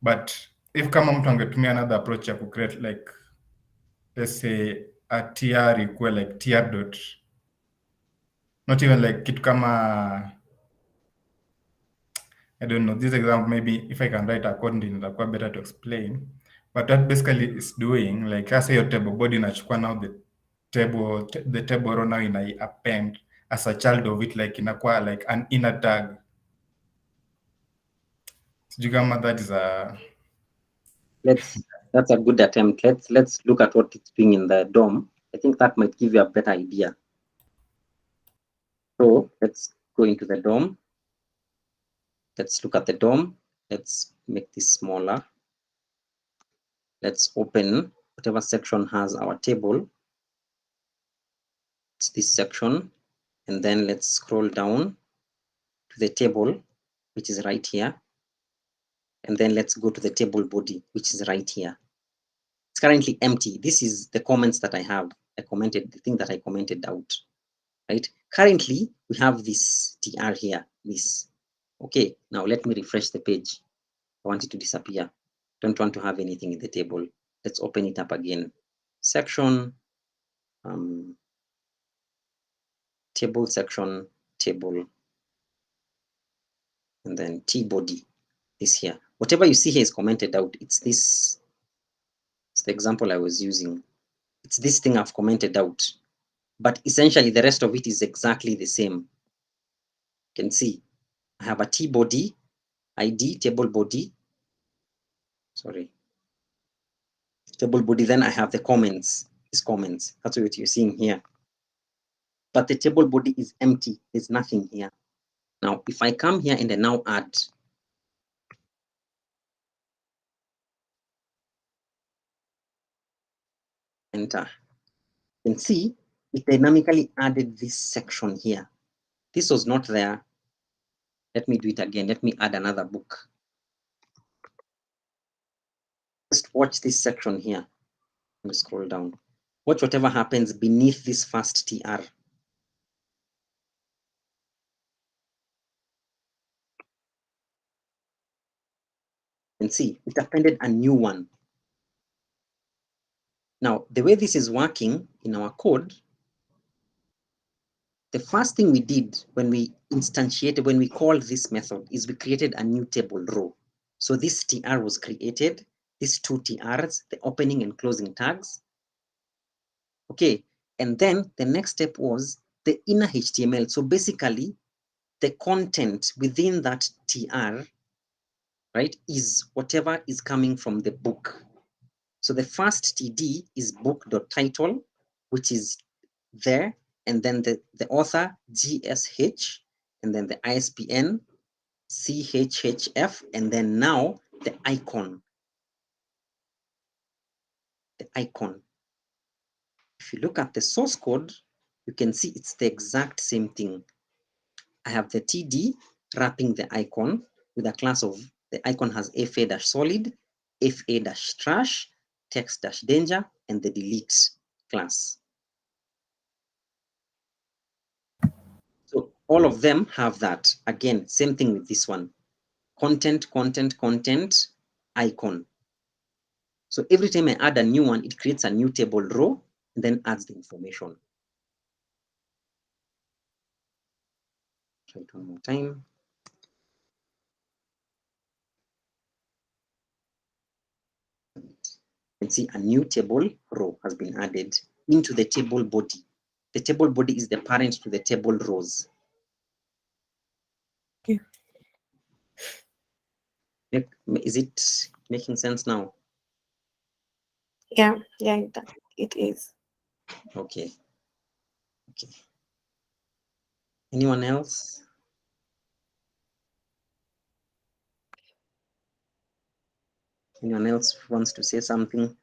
But if kama mtu angetumia another approach ya create, like, let's say a TR equal like TR dot, not even like kitu kama, I don't know, this example, maybe if I can write accordingly, itakuwa better to explain. But what basically is doing, like I say your table body inachukua now the table row now in a append as a child of it, like inakuwa like an inner tag. Sijui kama that is a... That's a good attempt. Let's look at what it's doing in the DOM, I think that might give you a better idea. So let's go into the DOM. Let's look at the DOM. Let's make this smaller. Let's open whatever section has our table. It's this section. And then let's scroll down to the table, which is right here. And then let's go to the table body, which is right here. It's currently empty. This is the comments that I have. I commented, the thing that I commented out, right? Currently, we have this TR here, this. Okay, now let me refresh the page. I want it to disappear. Don't want to have anything in the table. Let's open it up again. Section, table section, table, and then T body, this here. Whatever you see here is commented out. It's this, it's the example I was using. It's this thing I've commented out, but essentially the rest of it is exactly the same. You can see I have a T body, ID, table body, sorry, table body, then I have the comments, these comments. That's what you're seeing here. But the table body is empty, there's nothing here. Now, if I come here and I now add, enter, you can see it dynamically added this section here. This was not there. Let me do it again. Let me add another book. Just watch this section here. Let me scroll down. Watch whatever happens beneath this first TR. And see, it appended a new one. Now, the way this is working in our code, the first thing we did when we instantiated, when we called this method, is we created a new table row. So this TR was created, these two TRs, the opening and closing tags. Okay, and then the next step was the inner HTML. So basically, the content within that TR, right, is whatever is coming from the book. So the first TD is book.title, which is there, and then the author, GSH, and then the ISBN, CHHF, and then now the icon. The icon. If you look at the source code, you can see it's the exact same thing. I have the TD wrapping the icon with a class of, the icon has FA-solid, FA-trash, text-danger, and the delete class. So all of them have that. Again, same thing with this one. Content, content, content, icon. So every time I add a new one, it creates a new table row and then adds the information. Try it one more time. You can see a new table row has been added into the table body. The table body is the parent to the table rows. Okay. Is it making sense now? Yeah, it is. Okay. Okay. Anyone else? Anyone else wants to say something?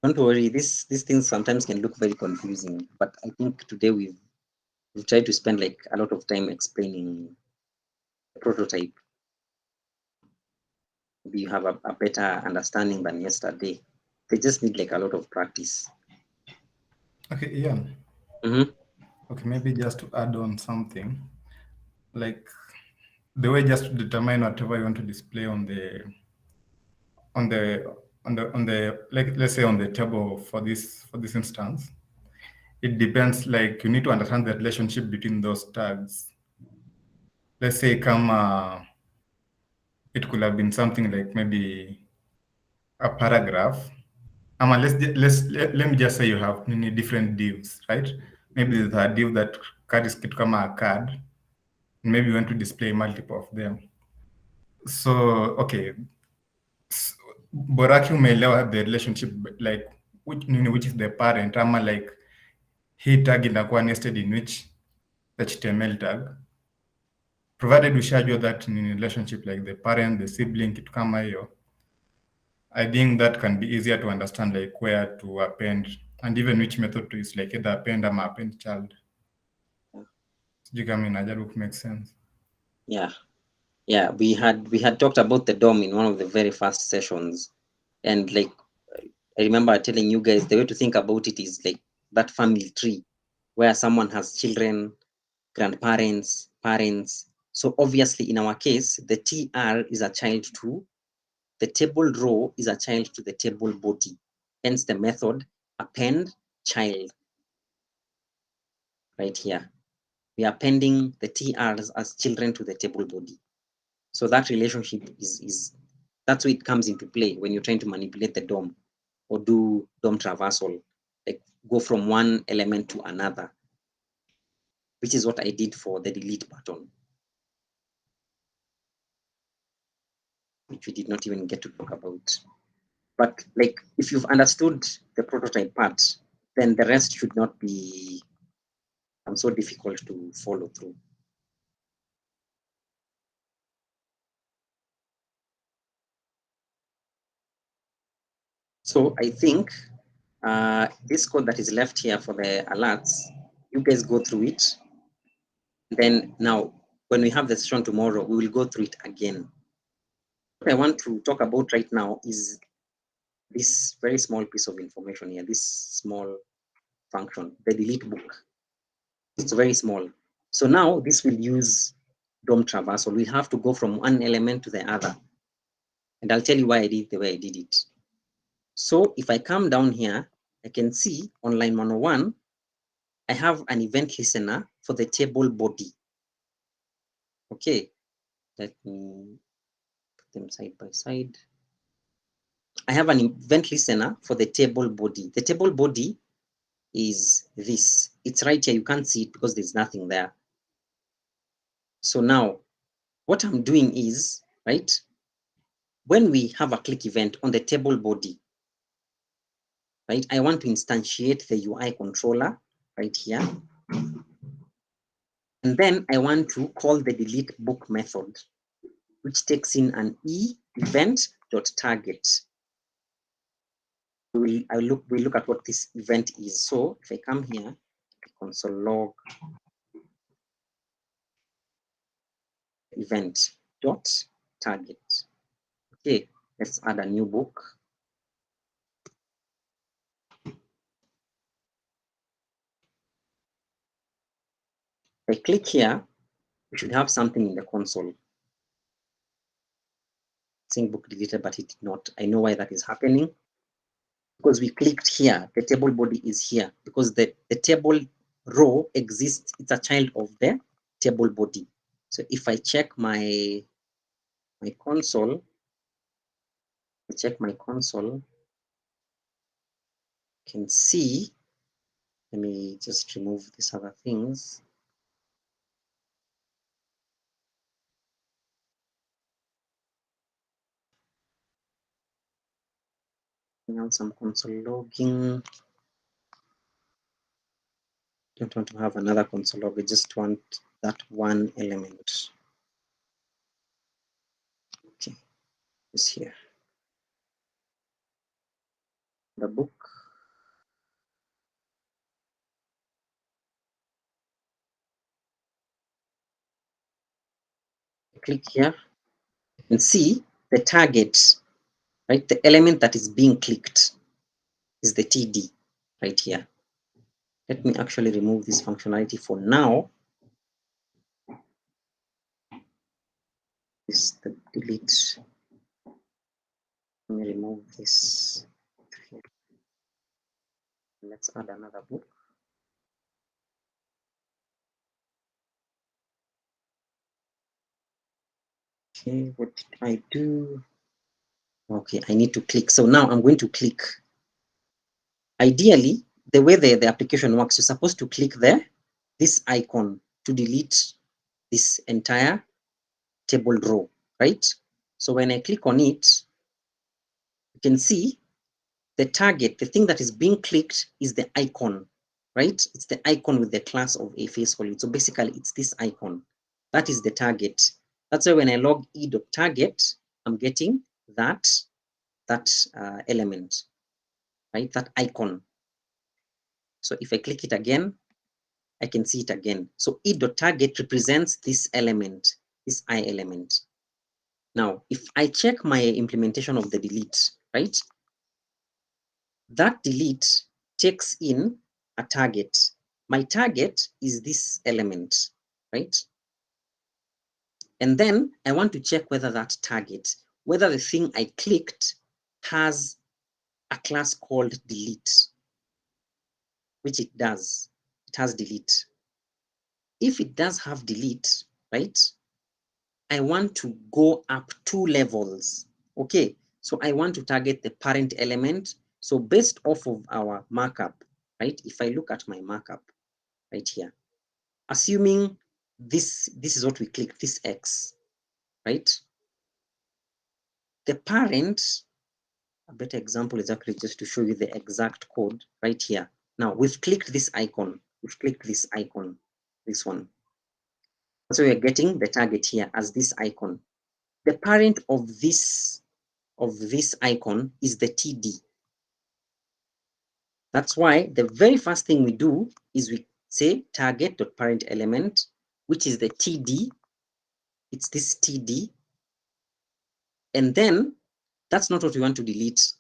Don't worry, these things sometimes can look very confusing, but I think today we've tried to spend like a lot of time explaining the prototype. Maybe you have a better understanding than yesterday. They just need like a lot of practice. Okay, yeah. Mm-hmm. Okay, maybe just to add on something, like the way just to determine whatever you want to display on the like, let's say on the table for this instance, it depends. Like you need to understand the relationship between those tags. Let's say it could have been something like maybe a paragraph. Let me just say you have many different divs, right? Maybe there's a div that carries to come a card. Maybe you want to display multiple of them. So, okay. Boraki umeelewa the relationship, like which is the parent, ama like hii tag inakuwa nested in which HTML tag, provided ushajua that in relationship like the parent, the sibling, kitu kama hiyo, I think that can be easier to understand, like where to append and even which method to use, like either append or append child. Sijui kama inajaribu to make sense. Yeah, we had talked about the DOM in one of the very first sessions, and like I remember telling you guys the way to think about it is like that family tree where someone has children, grandparents, parents. So obviously in our case, the TR is a child to the table row is a child to the table body. Hence the method append child right here. We are appending the TRs as children to the table body. So that relationship is that's where it comes into play when you're trying to manipulate the DOM or do DOM traversal, like go from one element to another, which is what I did for the delete button, which we did not even get to talk about. But like, if you've understood the prototype part, then the rest should not be so difficult to follow through. So I think this code that is left here for the alerts, you guys go through it. Then now, when we have the session tomorrow, we will go through it again. What I want to talk about right now is this very small piece of information here, this small function, the delete book. It's very small. So now this will use DOM traversal. We have to go from one element to the other. And I'll tell you why I did the way I did it. So if I come down here, I can see on line 101, I have an event listener for the table body. Okay, let me put them side by side. I have an event listener for the table body. The table body is this. It's right here. You can't see it because there's nothing there. So now what I'm doing is, right, when we have a click event on the table body, right, I want to instantiate the UI controller right here. And then I want to call the delete book method, which takes in an event.target. We look at what this event is. So if I come here, console log event.target. Okay, let's add a new book. If I click here, we should have something in the console. Saying book deleted, but it did not. I know why that is happening. Because we clicked here, the table body is here. Because the table row exists, it's a child of the table body. So if I check my console, you can see, let me just remove these other things. Now some console logging. Don't want to have another console log. I just want that one element. Okay, it's here. The book. Click here and see the target, right? The element that is being clicked is the TD right here. Let me actually remove this functionality for now. This is the delete. Let me remove this. Let's add another book. Okay, what did I do? Okay, I need to click. So now I'm going to click. Ideally, the way the application works, you're supposed to click this icon to delete this entire table row, right? So when I click on it, you can see the target, the thing that is being clicked is the icon, right? It's the icon with the class of a face value. So basically it's this icon. That is the target. That's why when I log e.target, I'm getting that element, right? That icon. So if I click it again, I can see it again. So e.target represents this element, this I element. Now, if I check my implementation of the delete, right? That delete takes in a target. My target is this element, right? And then I want to check whether that target, whether the thing I clicked has a class called delete, which it does. It has delete. If it does have delete, right? I want to go up 2 levels. Okay, so I want to target the parent element. So based off of our markup, right? If I look at my markup right here, assuming this is what we click, this X, right? The parent, a better example is actually just to show you the exact code right here. Now we've clicked this icon, this one. So we're getting the target here as this icon. The parent of this icon is the TD. That's why the very first thing we do is we say target.parent element, which is the TD. It's this TD. And then that's not what we want to delete.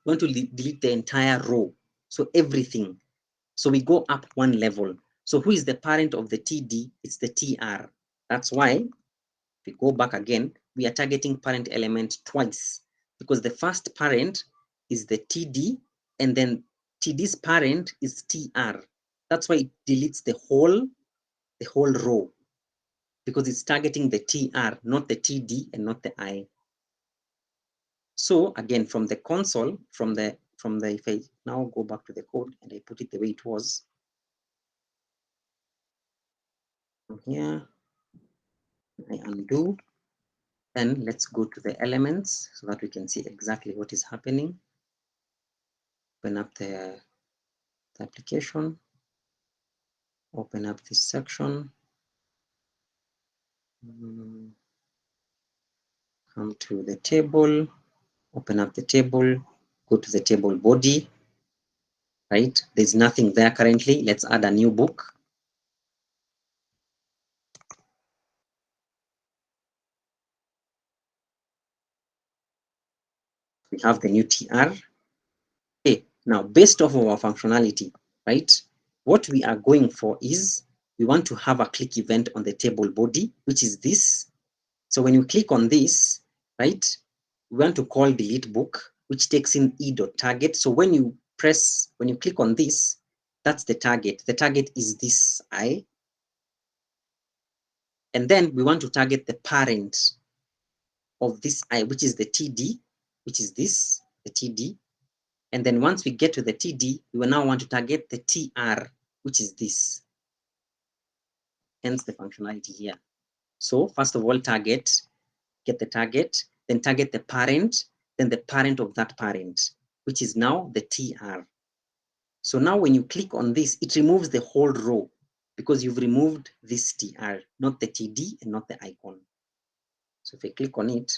We want to delete the entire row. So everything. So we go up 1 level. So who is the parent of the TD? It's the TR. That's why if we go back again, we are targeting parent element twice, because the first parent is the TD, and then TD's parent is TR. That's why it deletes the whole row, because it's targeting the TR, not the TD and not the I. So again, from the console, if I now go back to the code and I put it the way it was, from here, I undo, then let's go to the elements so that we can see exactly what is happening. Open up the application, open up this section, come to the table, open up the table, go to the table body, right? There's nothing there currently. Let's add a new book. We have the new TR. Okay, now based off of our functionality, right? What we are going for is we want to have a click event on the table body, which is this. So when you click on this, right, we want to call delete book, which takes in e.target. So when you click on this, that's the target. The target is this I. And then we want to target the parent of this I, which is the TD, which is this, the TD. And then once we get to the TD, we will now want to target the TR, which is this. Hence the functionality here. So first of all, get the target, then target the parent, then the parent of that parent, which is now the TR. So now when you click on this, it removes the whole row because you've removed this TR, not the TD and not the icon. So if I click on it,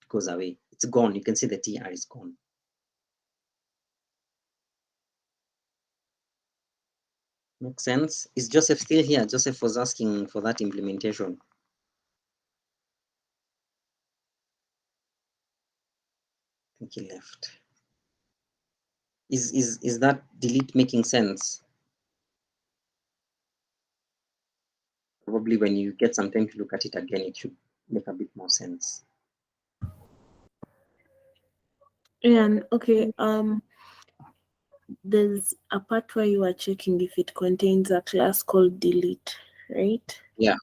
it goes away. It's gone. You can see the TR is gone. Makes sense? Is Joseph still here? Joseph was asking for that implementation. I think he left. Is that delete making sense? Probably when you get some time to look at it again, it should make a bit more sense. Yeah, okay. There's a part where you are checking if it contains a class called delete, right? Yeah.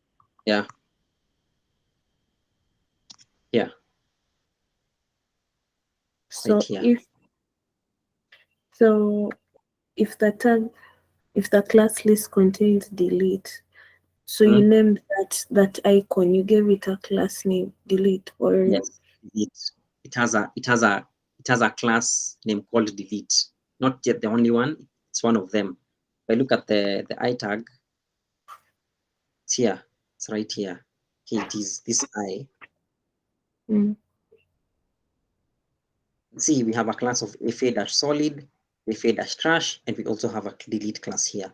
So right if the class list contains delete, so you named that icon, you gave it a class name, delete, or yes, it has a it has a class name called delete. Not yet the only one, it's one of them. If I look at the I tag, it's here, it's right here. Okay, it is this I. See, we have a class of fa-solid, fa-trash, and we also have a delete class here.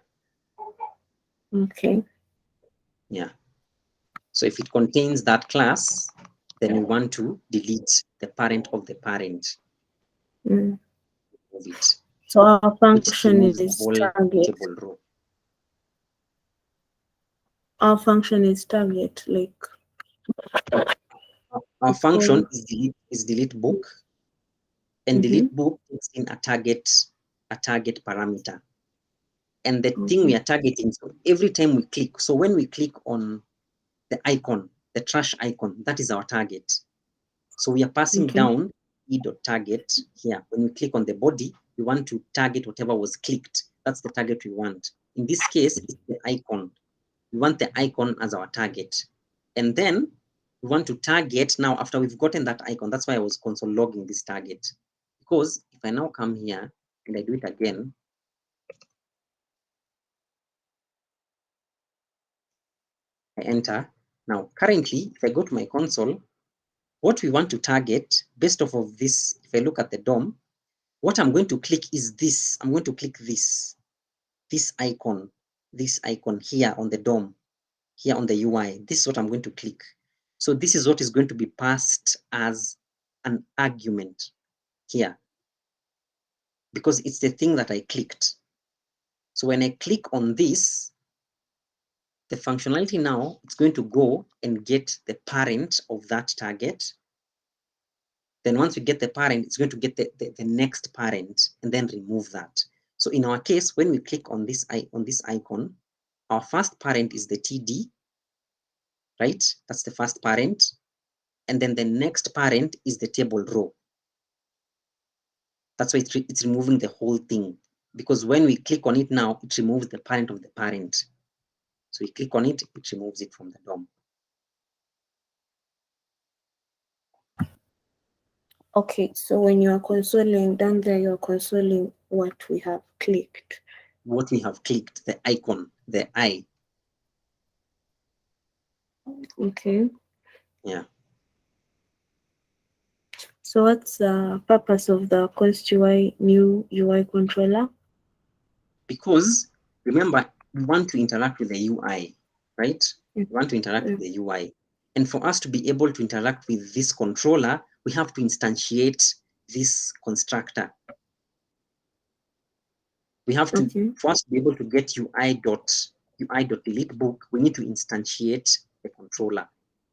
Okay. Yeah. So if it contains that class, then we want to delete the parent of the parent of it. So our Which function removes the is whole target. table row. Our function is target, like Our it's function called- is delete book, and delete book is in a target parameter. And the thing we are targeting, so every time we click, so when we click on the icon, the trash icon, that is our target. So we are passing down e.target here. When we click on the body, we want to target whatever was clicked. That's the target we want. In this case, it's the icon. We want the icon as our target. And then we want to target now after we've gotten that icon. That's why I was console logging this target. Because if I now come here and I do it again, I enter. Now, currently, if I go to my console, what we want to target based off of this, if I look at the DOM, what I'm going to click is this. I'm going to click this icon here on the DOM, here on the UI. This is what I'm going to click. So this is what is going to be passed as an argument here, because it's the thing that I clicked. So when I click on this, the functionality now, it's going to go and get the parent of that target. Then once we get the parent, it's going to get the next parent and then remove that. So in our case, when we click on this icon, our first parent is the TD, right? That's the first parent. And then the next parent is the table row. That's why it's removing the whole thing. Because when we click on it now, it removes the parent of the parent. So we click on it, it removes it from the DOM. Okay, so when you are consoling down there, you're consoling what we have clicked. What we have clicked, the icon, the I. Okay. Yeah. So what's the purpose of the Const UI new UI controller? Because remember, we want to interact with the UI, right? We want to interact with the UI. And for us to be able to interact with this controller, we have to instantiate this constructor. We have to, for us to be able to get UI.delete book, we need to instantiate the controller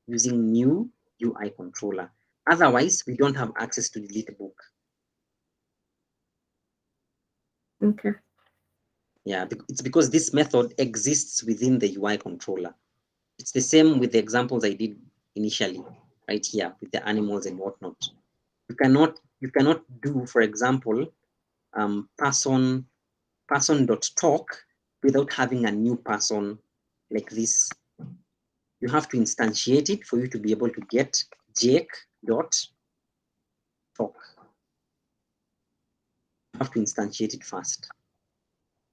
using new UI controller. Otherwise, we don't have access to delete book. Okay. Yeah, it's because this method exists within the UI controller. It's the same with the examples I did initially, right here with the animals and whatnot. You cannot do, for example, person.talk without having a new person like this. You have to instantiate it for you to be able to get Jake.talk. You have to instantiate it first.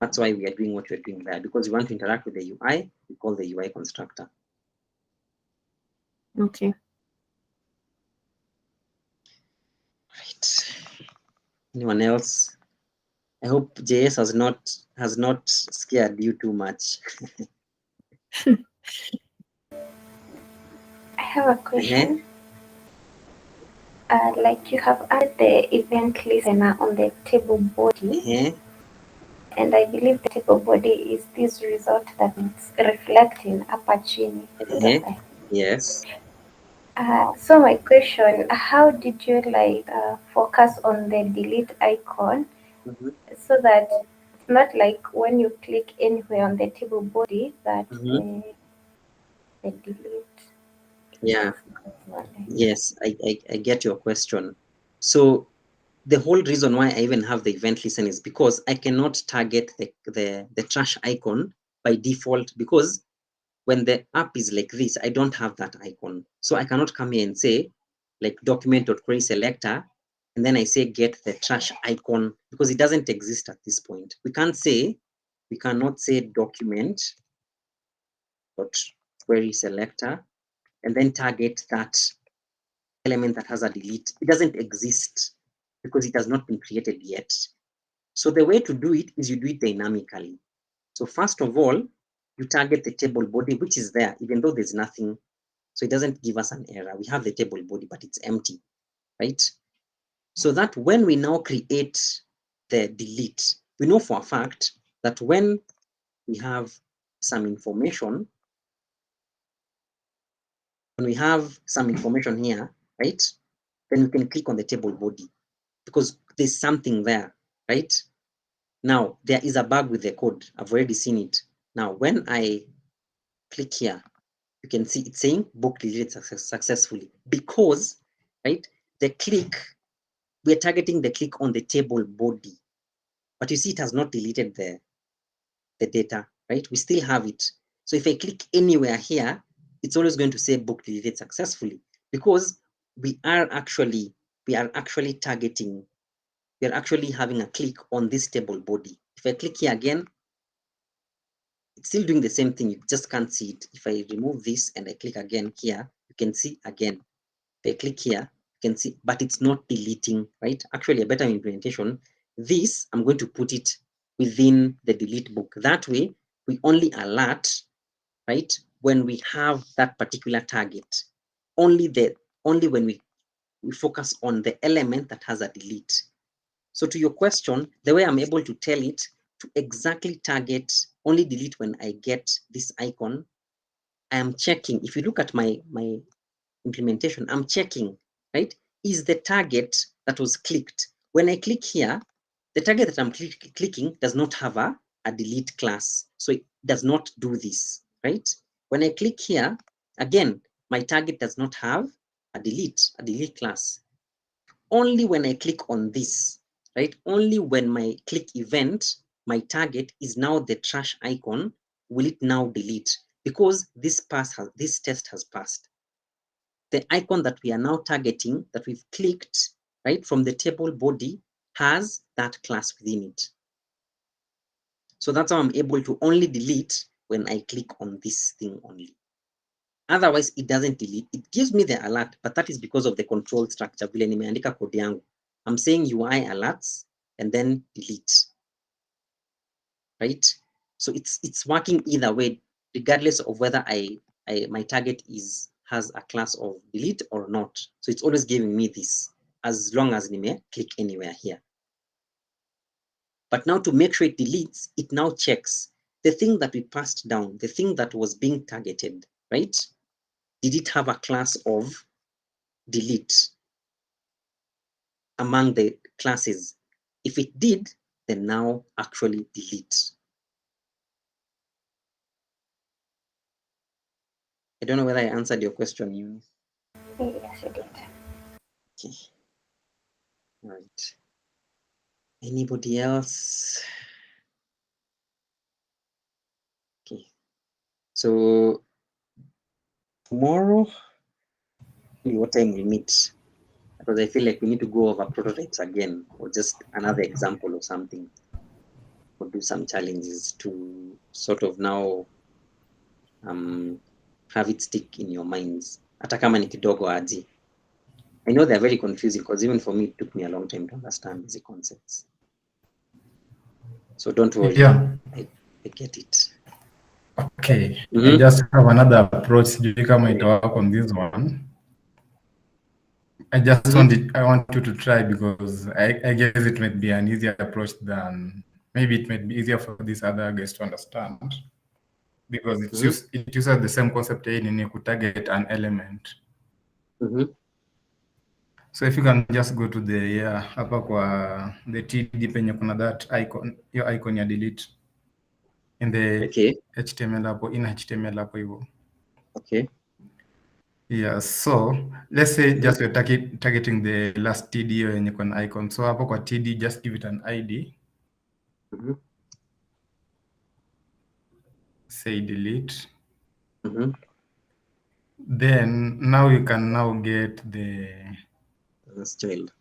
That's why we are doing what we're doing there, because we want to interact with the UI, we call the UI constructor. Okay. Right. Anyone else? I hope JS has not scared you too much. I have a question. Like you have added the event listener on the table body, and I believe the table body is this result that is reflecting Apache. Yes. So my question, how did you focus on the delete icon so that it's not like when you click anywhere on the table body that the delete? Yeah. Yes, I get your question. So the whole reason why I even have the event listen is because I cannot target the trash icon by default, because when the app is like this, I don't have that icon. So I cannot come here and say like document.query selector and then I say get the trash icon because it doesn't exist at this point. We cannot say document dot query selector and then target that element that has a delete. It doesn't exist because it has not been created yet. So the way to do it is you do it dynamically. So first of all, you target the table body, which is there, even though there's nothing. So it doesn't give us an error. We have the table body, but it's empty, right? So that when we now create the delete, we know for a fact that when we have some information, here, right, then we can click on the table body because there's something there, right? Now, there is a bug with the code. I've already seen it. Now, when I click here, you can see it's saying book deleted successfully because, right, we're targeting the click on the table body. But you see, it has not deleted the data, right? We still have it. So if I click anywhere here, it's always going to say book deleted successfully because we are actually targeting, we are actually having a click on this table body. If I click here again, it's still doing the same thing. You just can't see it. If I remove this and I click again here, you can see again. If I click here, you can see, but it's not deleting, right? Actually, a better implementation, this, I'm going to put it within the delete book. That way, we only alert, right, when we have that particular target. Only when we focus on the element that has a delete. So to your question, the way I'm able to tell it to exactly target, only delete when I get this icon, I am checking. If you look at my implementation, I'm checking, right? Is the target that was clicked. When I click here, the target that I'm clicking does not have a delete class. So it does not do this, right? When I click here, again, my target does not have a delete class. Only when I click on this, right? Only when my click event, my target is now the trash icon, will it now delete because this test has passed. The icon that we are now targeting, that we've clicked, right, from the table body has that class within it. So that's how I'm able to only delete when I click on this thing only. Otherwise, it doesn't delete. It gives me the alert, but that is because of the control structure. Vile nimeandika code yangu. I'm saying UI alerts and then delete, right? So it's working either way, regardless of whether my target has a class of delete or not. So it's always giving me this as long as nime click anywhere here. But now to make sure it deletes, it now checks the thing that we passed down, the thing that was being targeted, right? Did it have a class of delete among the classes? If it did, then now actually delete. I don't know whether I answered your question, Eunice. Yes, you did. Okay. All right. Anybody else? Okay. So tomorrow, what time we meet? Because I feel like we need to go over prototypes again, or just another example or something, or do some challenges to sort of now have it stick in your minds. Hata kama ni kidogo aje. I know they're very confusing because even for me, it took me a long time to understand these concepts. So don't worry. Yeah. I get it. Okay. I just have another approach. Sijui kama ita work on this one. I want you to try because I guess it might be an easier approach than maybe it might be easier for these other guys to understand because it uses the same concept in target an element. So if you can just go to the hapa kwa the TD penye kuna that icon, your icon ya delete in the HTML hapo, in HTML hapo hivyo. Okay. Yeah, so let's say just you're targeting the last TD yenye kuna icon. So hapo kwa TD, just give it an ID. Say delete. Then now you can now get the child.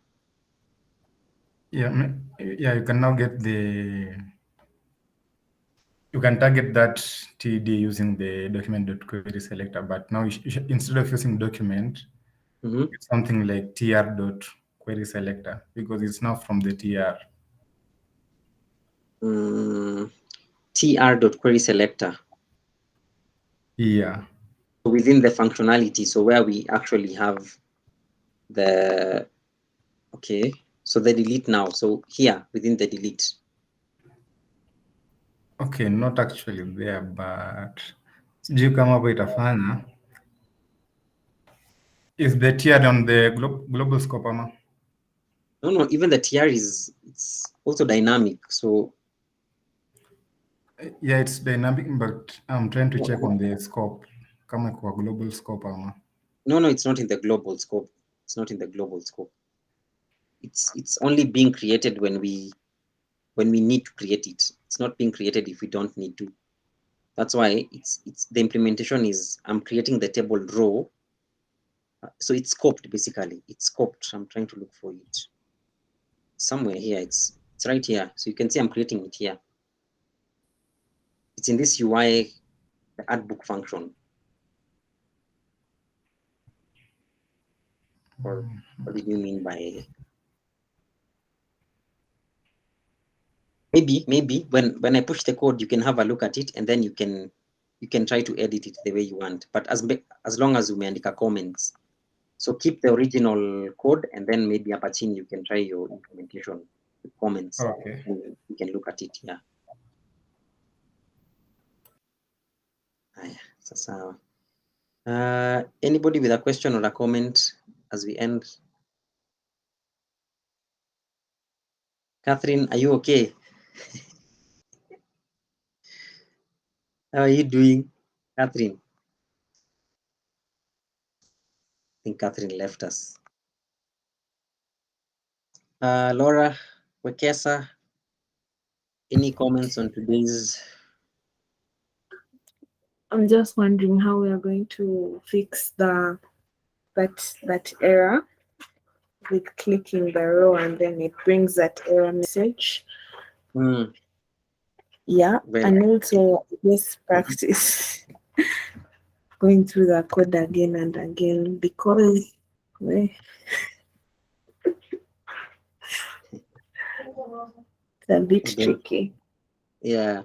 Yeah, you can now get you can target that TD using the document.query selector, but now instead of using document, it's something like tr.query selector because it's now from the tr. tr.query selector. Yeah. Within the functionality, so where we actually have the, okay, so the delete now. So here within the delete. Okay, not actually there, but sijui kama hapo itafanya. Is the tr on the global scope ama? No, even the tr it's also dynamic. So yeah, it's dynamic, but I'm trying to check on the scope. Kama kwa global scope ama? No, it's not in the global scope. It's not in the global scope. It's only being created when we need to create it. It's not being created if we don't need to. That's why it's the implementation is I'm creating the table row. So it's scoped basically. It's scoped. I'm trying to look for it. Somewhere here, it's right here. So you can see I'm creating it here. It's in this UI, the add book function. Or what did you mean by? Maybe when I push the code, you can have a look at it, and then you can try to edit it the way you want. But as long as you umeandika comments, so keep the original code, and then maybe Apache you can try your implementation with comments. Okay. And you can look at it. Yeah. So, anybody with a question or a comment as we end? Catherine, are you okay? How are you doing, Catherine? I think Catherine left us. Laura, Wekesa, any comments on today's? I'm just wondering how we are going to fix that error with clicking the row and then it brings that error message. Yeah, and also this practice going through the code again and again because it's a bit tricky. Yeah.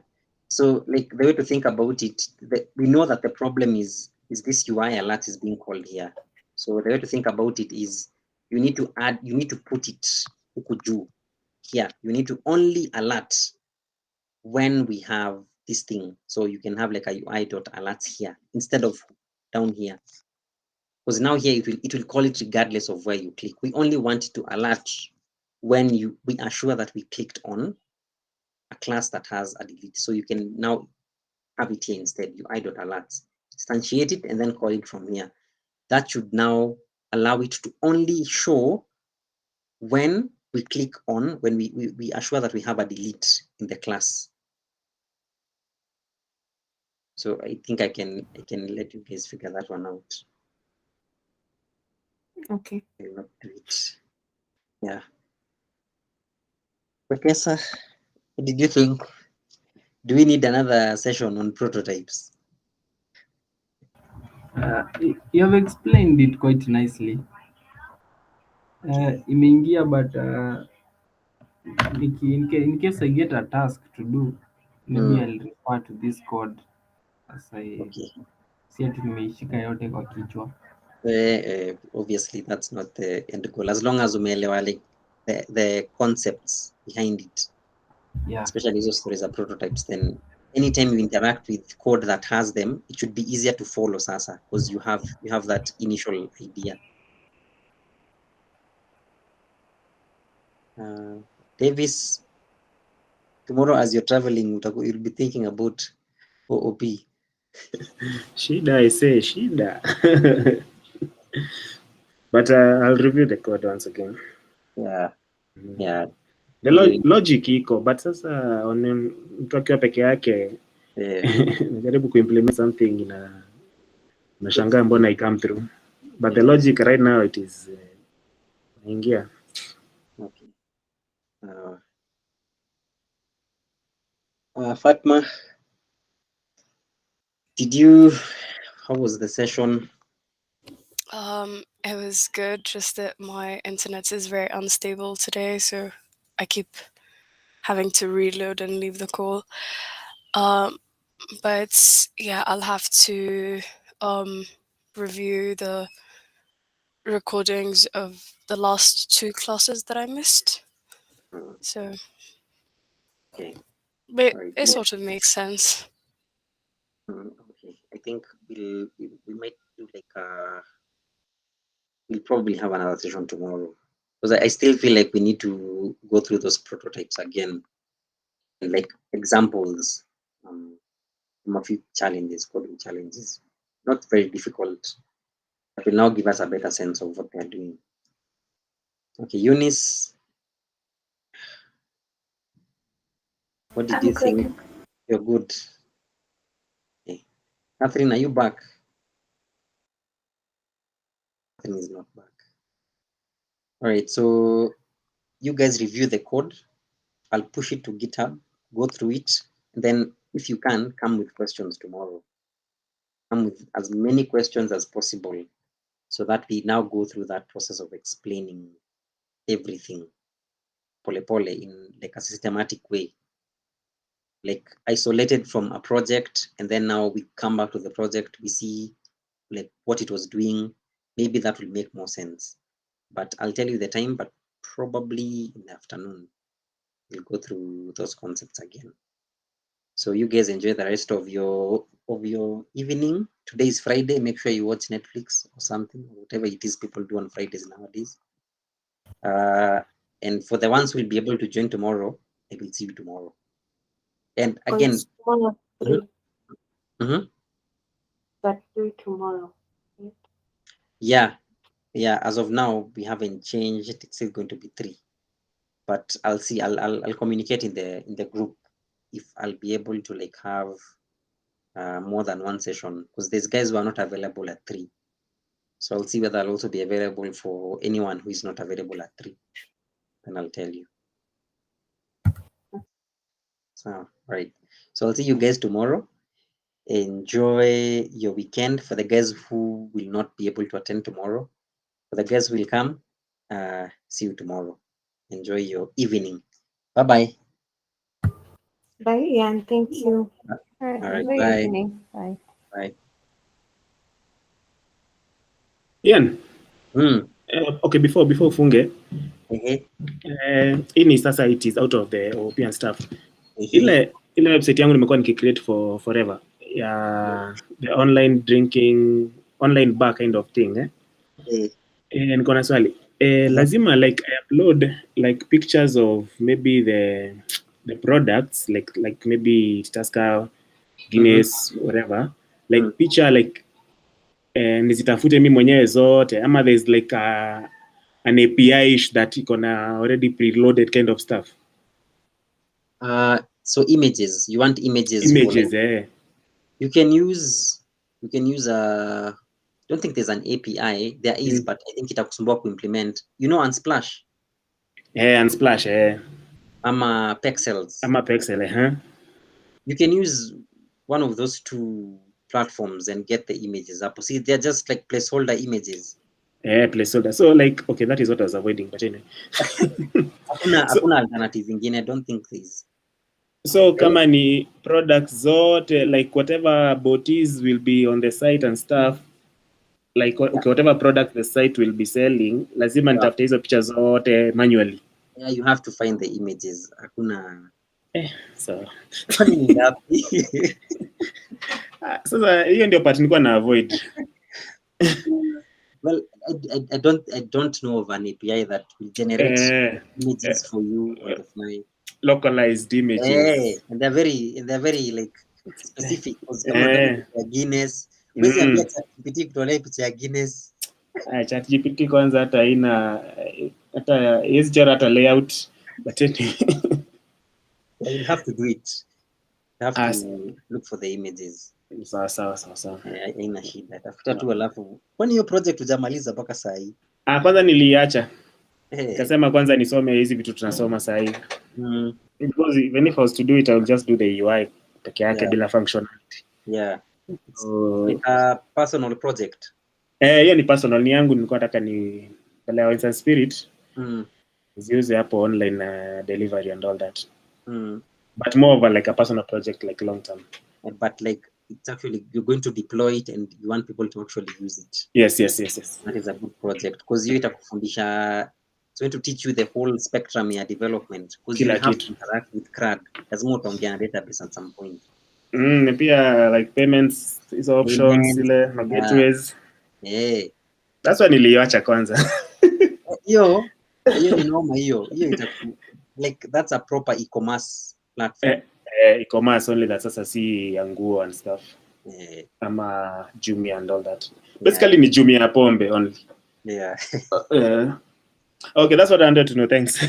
So like the way to think about it, we know that the problem is this UI alert is being called here. So the way to think about it is you need to put it here. You need to only alert when we have this thing. So you can have like a UI.alert here instead of down here. Because now here it will call it regardless of where you click. We only want it to alert when we are sure that we clicked on a class that has a delete. So you can now have it here instead, UI.alert. Instantiate it and then call it from here. That should now allow it to only show when we click on, when we are sure that we have a delete in the class. So I think I can let you guys figure that one out. Okay. I'll not do it. Yeah. Okay, sir. What did you think? Do we need another session on prototypes? You have explained it quite nicely. Imeingia, but in case I get a task to do, maybe I'll refer to this code as I see ati nimeishika yote kwa kichwa. Obviously, that's not the end goal. As long as umeelewa like the concepts behind it, yeah. Especially those stories are prototypes, then anytime you interact with code that has them, it should be easier to follow Sasa because you have that initial idea. Davis, tomorrow as you're traveling, you'll be thinking about OOP. Shida, I say shida. But I'll review the code once again. Yeah. Yeah. The logic iko, but sasa mtu akiwa peke yake najaribu kuimplement something nashangaa mbona I come through. But the logic right now it is ingia. Okay. Fatma, how was the session? It was good, just that my internet is very unstable today, so I keep having to reload and leave the call. But yeah, I'll have to review the recordings of the last 2 classes that I missed. So Okay. but All right. it sort of makes sense. Okay. I think we might do like we'll probably have another session tomorrow, because I still feel like we need to go through those prototypes again, and like examples from a few challenges, coding challenges. Not very difficult, but will now give us a better sense of what they're doing. Okay, Eunice, what did you think? You're good. Okay. Catherine, are you back? Catherine is not back. All right, so you guys review the code. I'll push it to GitHub, go through it, and then if you can, come with questions tomorrow. Come with as many questions as possible, so that we now go through that process of explaining everything pole pole in like a systematic way, like isolated from a project, and then now we come back to the project, we see like what it was doing. Maybe that will make more sense, but I'll tell you the time, but probably in the afternoon we'll go through those concepts again. So you guys enjoy the rest of your evening. Today is Friday. Make sure you watch Netflix or something, whatever it is people do on Fridays nowadays. And for the ones who will be able to join tomorrow, I will see you tomorrow. And again, But do tomorrow. Yeah. As of now, we haven't changed. It's still going to be 3. But I'll see. I'll communicate in the group if I'll be able to like have more than one session, because there's guys who are not available at 3. So I'll see whether I'll also be available for anyone who is not available at 3. Then I'll tell you. So, right. So I'll see you guys tomorrow. Enjoy your weekend. For the guys who will not be able to attend tomorrow, for the guys who will come, see you tomorrow. Enjoy your evening. Bye-bye. Bye, and thank you. All right, All right, enjoy bye. evening. Bye. Bye. Ian. Okay, before funge. Hii ni sasa it is out of the OP and stuff. Ile website yangu nimekuwa nikicreate for forever. The online drinking, online bar kind of thing, niko na swali. Lazima like I upload like pictures of maybe the products like maybe Tusker, Guinness, whatever. Like picture like nizitafute mimi mwenyewe zote ama there's like an API that iko na already preloaded kind of stuff. So images, you want images? Images, You can use don't think there's an API. There is, but I think itakusumbua kuimplement. You know Unsplash? Unsplash, Ama Pexels. You can use one of those 2 platforms and get the images up. See, they're just like placeholder images. Placeholder. So like, okay, that is what I was avoiding, but anyway. Hakuna alternative ingine. I don't think there's. So kama ni products zote, like whatever botis will be on the site and stuff, like okay, whatever product the site will be selling, lazima nitafute hizo picha zote manually. Yeah, you have to find the images. Hakuna. So. Sasa hiyo ndio part nilikuwa na avoid. Well, I don't know of an API that will generate images for you on the fly. Localized images. And they're very like specific. Guinness. ChatGPT kutolea picha ya Guinness. ChatGPT kwanza hata haina hata hizi chora hata layout, but you have to do it. You have to look for the images. Sawa. Haina shida. Tafuta tu alafu. Kwani hiyo project hujamaliza mpaka saa hii? Kwanza niliacha. Nikasema kwanza nisome hizi vitu tunasoma sasa hivi. Because even if I was to do it, I will just do the UI peke yake bila functionality. Yeah. It's a personal project. Hiyo ni personal, ni yangu, nilikuwa nataka ni Balea Wines and Spirit. Ziuze hapo online delivery and all that. But more of like a personal project, like long term. But like it's actually you're going to deploy it and you want people to actually use it. Yes. That is a good project because you itakufundisha, it's going to teach you the whole spectrum ya development because you have to interact with CRUD. Lazima utaongea na database at some point. Pia like payments, is options, ile gateways. That's why niliacha kwanza. Hiyo ni noma hiyo like that's a proper e-commerce platform. E-commerce only that sasa si ya nguo and stuff. Ama Jumia and all that. Basically ni Jumia ya pombe only. Yeah. Okay, that's what I wanted to know. Thanks.